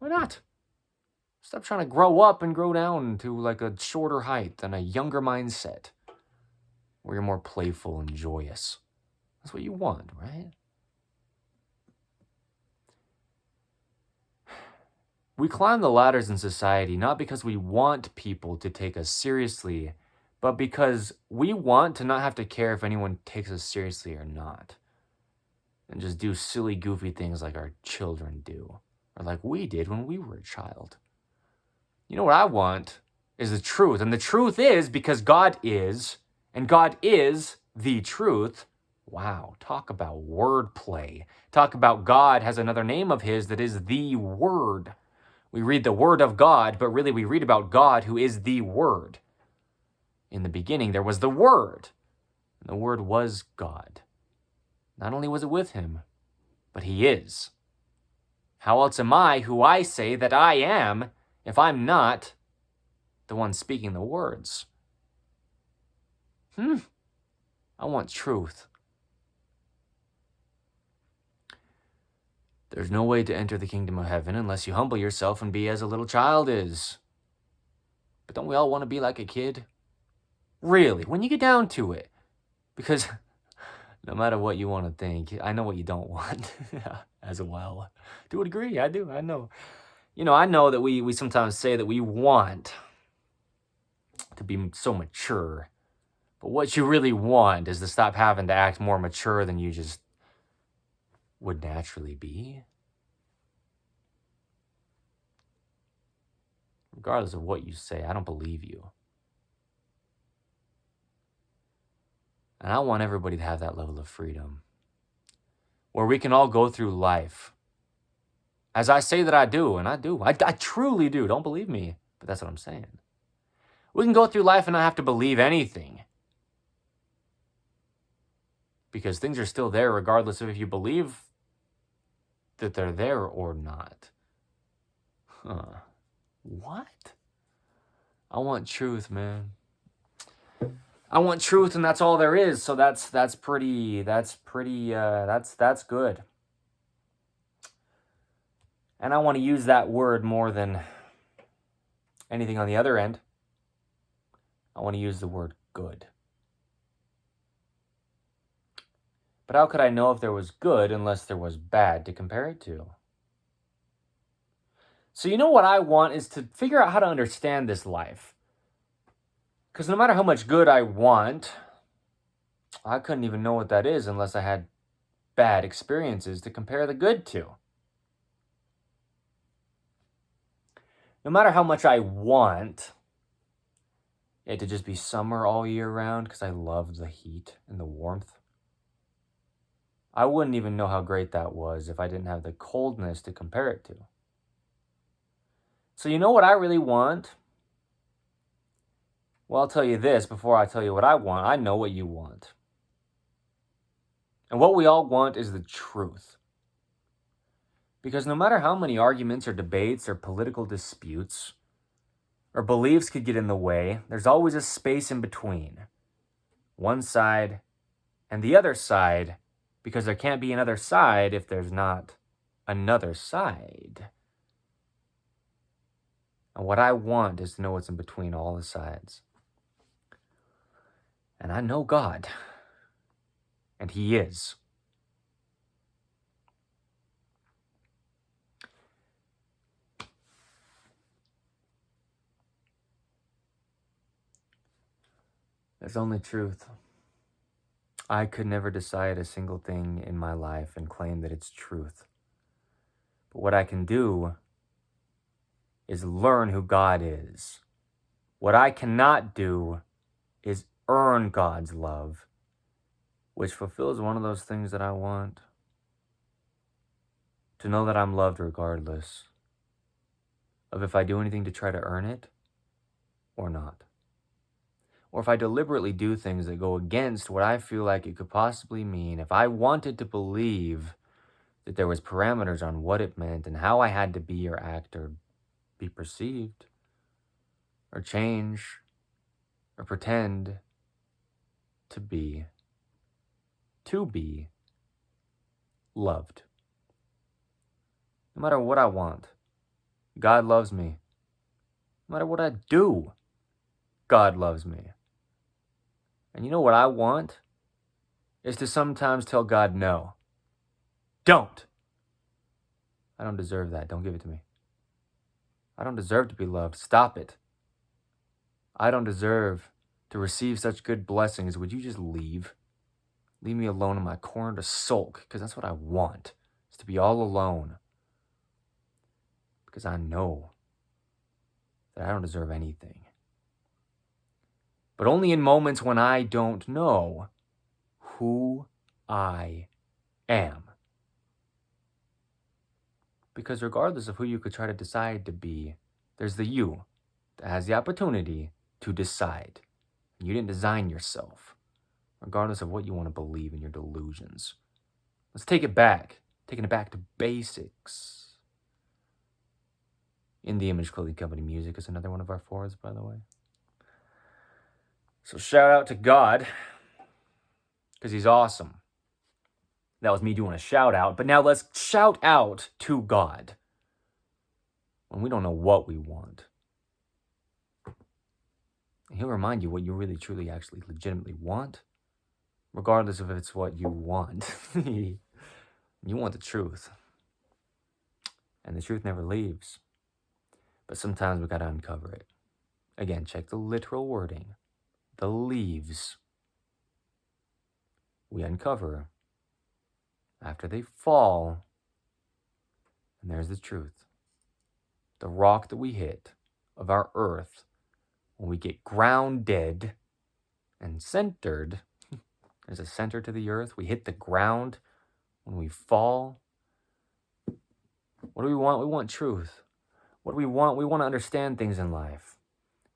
Why not? Stop trying to grow up and grow down to like a shorter height and a younger mindset where you're more playful and joyous. That's what you want, right? We climb the ladders in society not because we want people to take us seriously, but because we want to not have to care if anyone takes us seriously or not. And just do silly, goofy things like our children do, or like we did when we were a child. You know what I want is the truth. And the truth is because God is, and God is the truth. Wow, talk about wordplay. Talk about God has another name of his that is the Word. We read the Word of God, but really we read about God who is the Word. In the beginning, there was the Word, and the Word was God. Not only was it with him, but he is. How else am I who I say that I am if I'm not the one speaking the words? I want truth. There's no way to enter the kingdom of heaven unless you humble yourself and be as a little child is. But don't we all want to be like a kid? Really, when you get down to it. Because no matter what you want to think, I know what you don't want as well. To a degree, I do, I know. You know, I know that we sometimes say that we want to be so mature. But what you really want is to stop having to act more mature than you just would naturally be. Regardless of what you say, I don't believe you. And I want everybody to have that level of freedom where we can all go through life. As I say that I do, and I do. I truly do. Don't believe me, but that's what I'm saying. We can go through life and not have to believe anything. Because things are still there regardless of if you believe that they're there or not. Huh. What? I want truth, man. I want truth, and that's all there is. So that's good. And I want to use that word more than anything on the other end. I want to use the word good. But how could I know if there was good unless there was bad to compare it to? So you know what I want is to figure out how to understand this life. Because no matter how much good I want, I couldn't even know what that is unless I had bad experiences to compare the good to. No matter how much I want it to just be summer all year round because I love the heat and the warmth, I wouldn't even know how great that was if I didn't have the coldness to compare it to. So you know what I really want? Well, I'll tell you this before I tell you what I want. I know what you want. And what we all want is the truth. Because no matter how many arguments or debates or political disputes or beliefs could get in the way, there's always a space in between. One side and the other side, because there can't be another side if there's not another side. And what I want is to know what's in between all the sides. And I know God. And He is. There's only truth. I could never decide a single thing in my life and claim that it's truth. But what I can do is learn who God is. What I cannot do is earn God's love, which fulfills one of those things that I want. To know that I'm loved regardless of if I do anything to try to earn it or not. Or if I deliberately do things that go against what I feel like it could possibly mean, if I wanted to believe that there was parameters on what it meant and how I had to be or act or be perceived or change or pretend to be loved. No matter what I want, God loves me. No matter what I do, God loves me. And you know what I want? Is to sometimes tell God no. Don't. I don't deserve that. Don't give it to me. I don't deserve to be loved. Stop it. I don't deserve to receive such good blessings. Would you just leave? Leave me alone in my corner to sulk, because that's what I want, is to be all alone. Because I know that I don't deserve anything. But only in moments when I don't know who I am. Because regardless of who you could try to decide to be, there's the you that has the opportunity to decide. You didn't design yourself, regardless of what you want to believe in your delusions. Let's take it back. Taking it back to basics. In the Image Clothing Company music is another one of our fours, by the way. So shout out to God, because He's awesome. That was me doing a shout out, but now let's shout out to God when we don't know what we want. And He'll remind you what you really, truly, actually, legitimately want, regardless of if it's what you want. You want the truth. And the truth never leaves. But sometimes we gotta uncover it. Again, check the literal wording. The leaves we uncover after they fall, and there's the truth. The rock that we hit of our earth when we get grounded and centered. There's a center to the earth. We hit the ground when we fall, what do we want? We want truth. What do we want? We want to understand things in life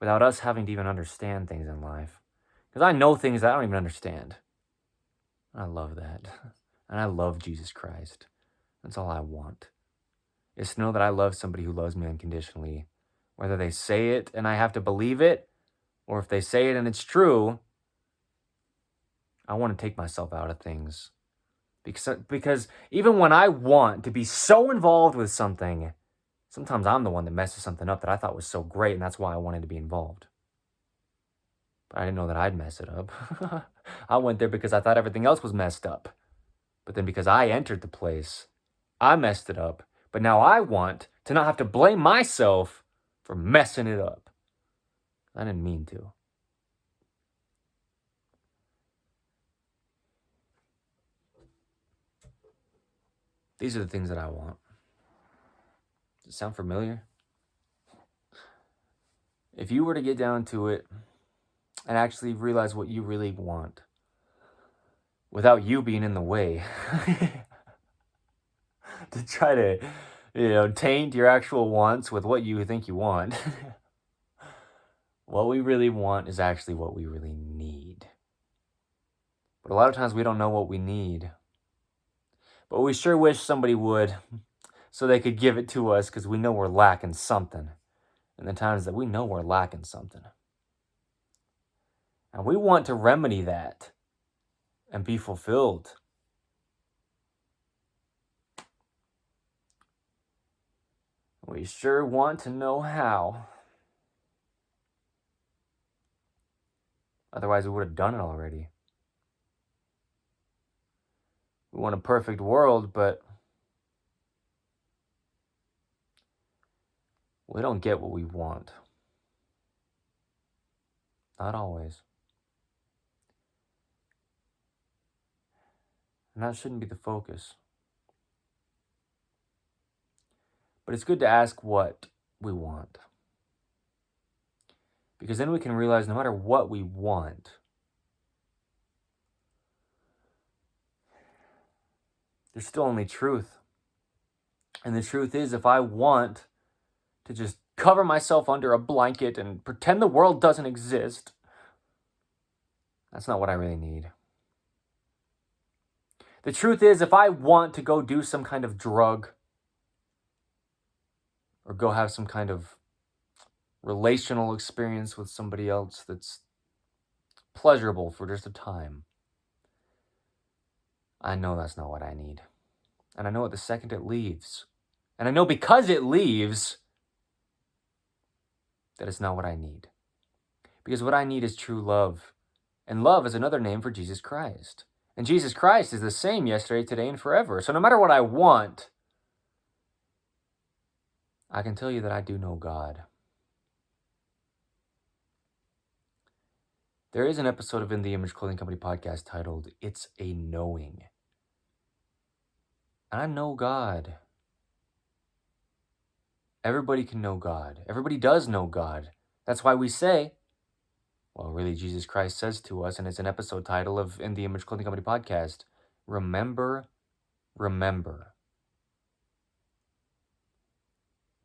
without us having to even understand things in life. Because I know things that I don't even understand. I love that. And I love Jesus Christ. That's all I want. Is to know that I love somebody who loves me unconditionally. Whether they say it and I have to believe it, or if they say it and it's true, I want to take myself out of things. Because even when I want to be so involved with something, sometimes I'm the one that messes something up that I thought was so great, and that's why I wanted to be involved. But I didn't know that I'd mess it up. I went there because I thought everything else was messed up. But then because I entered the place, I messed it up. But now I want to not have to blame myself for messing it up. I didn't mean to. These are the things that I want. Does it sound familiar? If you were to get down to it and actually realize what you really want, without you being in the way, to try to, taint your actual wants with what you think you want, what we really want is actually what we really need. But a lot of times we don't know what we need. But we sure wish somebody would, so they could give it to us, because we know we're lacking something. In the times that we know we're lacking something. And we want to remedy that and be fulfilled. We sure want to know how. Otherwise, we would have done it already. We want a perfect world, but we don't get what we want. Not always. And that shouldn't be the focus. But it's good to ask what we want. Because then we can realize no matter what we want, there's still only truth. And the truth is, if I want to just cover myself under a blanket and pretend the world doesn't exist, that's not what I really need. The truth is, if I want to go do some kind of drug or go have some kind of relational experience with somebody else that's pleasurable for just a time, I know that's not what I need. And I know it the second it leaves. And I know because it leaves that it's not what I need. Because what I need is true love. And love is another name for Jesus Christ. And Jesus Christ is the same yesterday, today, and forever. So no matter what I want, I can tell you that I do know God. There is an episode of In the Image Clothing Company podcast titled, It's a Knowing. And I know God. Everybody can know God. Everybody does know God. That's why we say, well, really, Jesus Christ says to us, and it's an episode title of In the Image Clothing Company podcast, remember.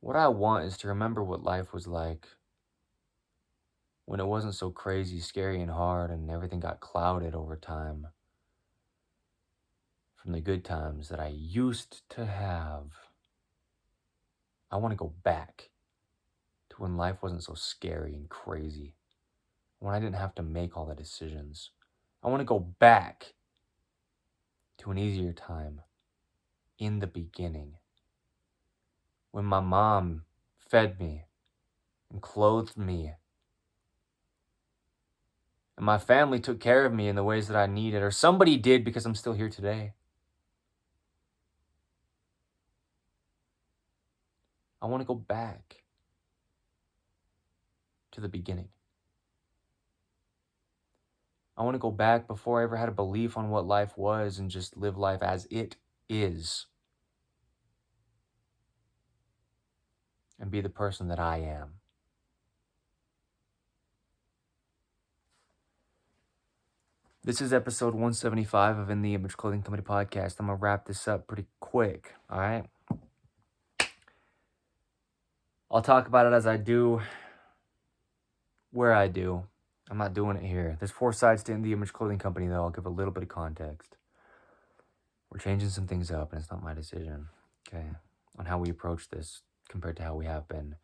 What I want is to remember what life was like when it wasn't so crazy, scary, and hard, and everything got clouded over time from the good times that I used to have. I want to go back to when life wasn't so scary and crazy, when I didn't have to make all the decisions. I want to go back to an easier time in the beginning, when my mom fed me and clothed me, and my family took care of me in the ways that I needed, or somebody did because I'm still here today. I want to go back to the beginning. I want to go back before I ever had a belief on what life was and just live life as it is. And be the person that I am. This is episode 175 of In the Image Clothing Company Podcast. I'm going to wrap this up pretty quick, all right? I'll talk about it as I do, where I do. I'm not doing it here. There's 4 sides to In the Image Clothing Company, though. I'll give a little bit of context. We're changing some things up, and it's not my decision, okay, on how we approach this compared to how we have been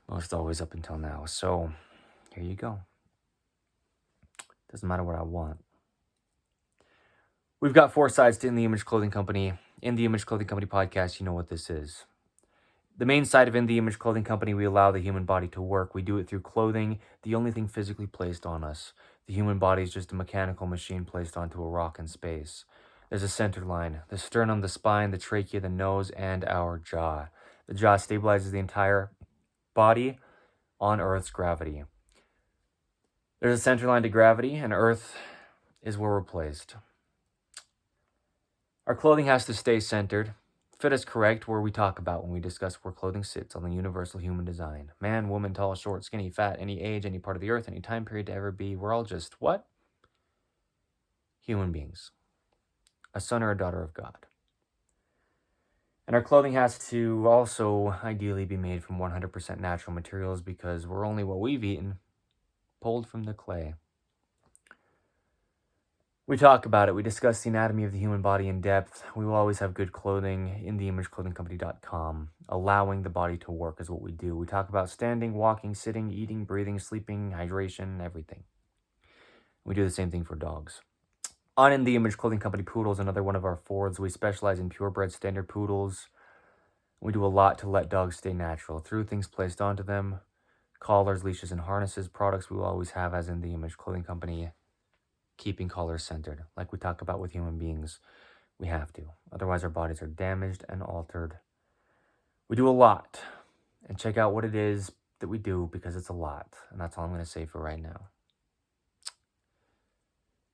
most always up until now. So, here you go. Doesn't matter what I want. We've got 4 sides to In the Image Clothing Company. In the Image Clothing Company Podcast, you know what this is. The main side of In the Image Clothing Company, we allow the human body to work. We do it through clothing, the only thing physically placed on us. The human body is just a mechanical machine placed onto a rock in space. There's a center line, the sternum, the spine, the trachea, the nose, and our jaw. The jaw stabilizes the entire body on Earth's gravity. There's a center line to gravity, and Earth is where we're placed. Our clothing has to stay centered, fit us correct where we talk about when we discuss where clothing sits on the universal human design. Man, woman, tall, short, skinny, fat, any age, any part of the earth, any time period to ever be. We're all just what? Human beings. A son or a daughter of God. And our clothing has to also ideally be made from 100% natural materials because we're only what we've eaten, pulled from the clay. We talk about it. We discuss the anatomy of the human body in depth. We will always have good clothing in InTheImageClothingCompany.com. Allowing the body to work is what we do. We talk about standing, walking, sitting, eating, breathing, sleeping, hydration, everything. We do the same thing for dogs. On In the Image Clothing Company, Poodles, another one of our fords. We specialize in purebred standard poodles. We do a lot to let dogs stay natural. Through things placed onto them, collars, leashes, and harnesses, products we will always have as In the Image Clothing Company. Keeping collars centered. Like we talk about with human beings, we have to. Otherwise, our bodies are damaged and altered. We do a lot. And check out what it is that we do because it's a lot. And that's all I'm going to say for right now.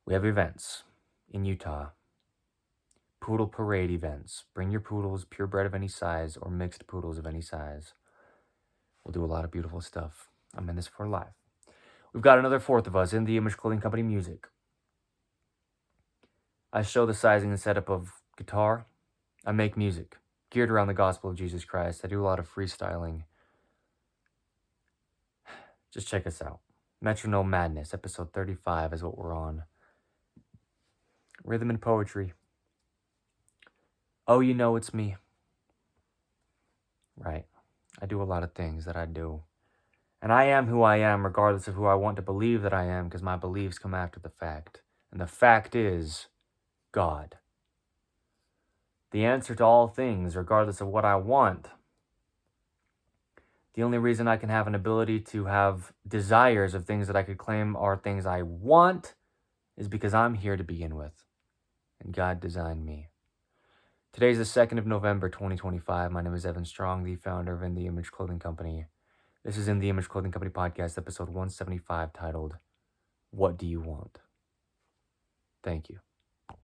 We have events in Utah. Poodle parade events. Bring your poodles, purebred of any size, or mixed poodles of any size. We'll do a lot of beautiful stuff. I'm in this for life. We've got another 4th of us in the Image Clothing Company music. I show the sizing and setup of guitar. I make music geared around the gospel of Jesus Christ. I do a lot of freestyling. Just check us out. Metronome Madness, episode 35 is what we're on. Rhythm and poetry. Oh, you know it's me. Right. I do a lot of things that I do. And I am who I am regardless of who I want to believe that I am because my beliefs come after the fact. And the fact is God. The answer to all things, regardless of what I want. The only reason I can have an ability to have desires of things that I could claim are things I want is because I'm here to begin with. And God designed me. Today's the 2nd of November, 2025. My name is Evan Strong, the founder of In the Image Clothing Company. This is In the Image Clothing Company Podcast, episode 175, titled, What Do You Want? Thank you.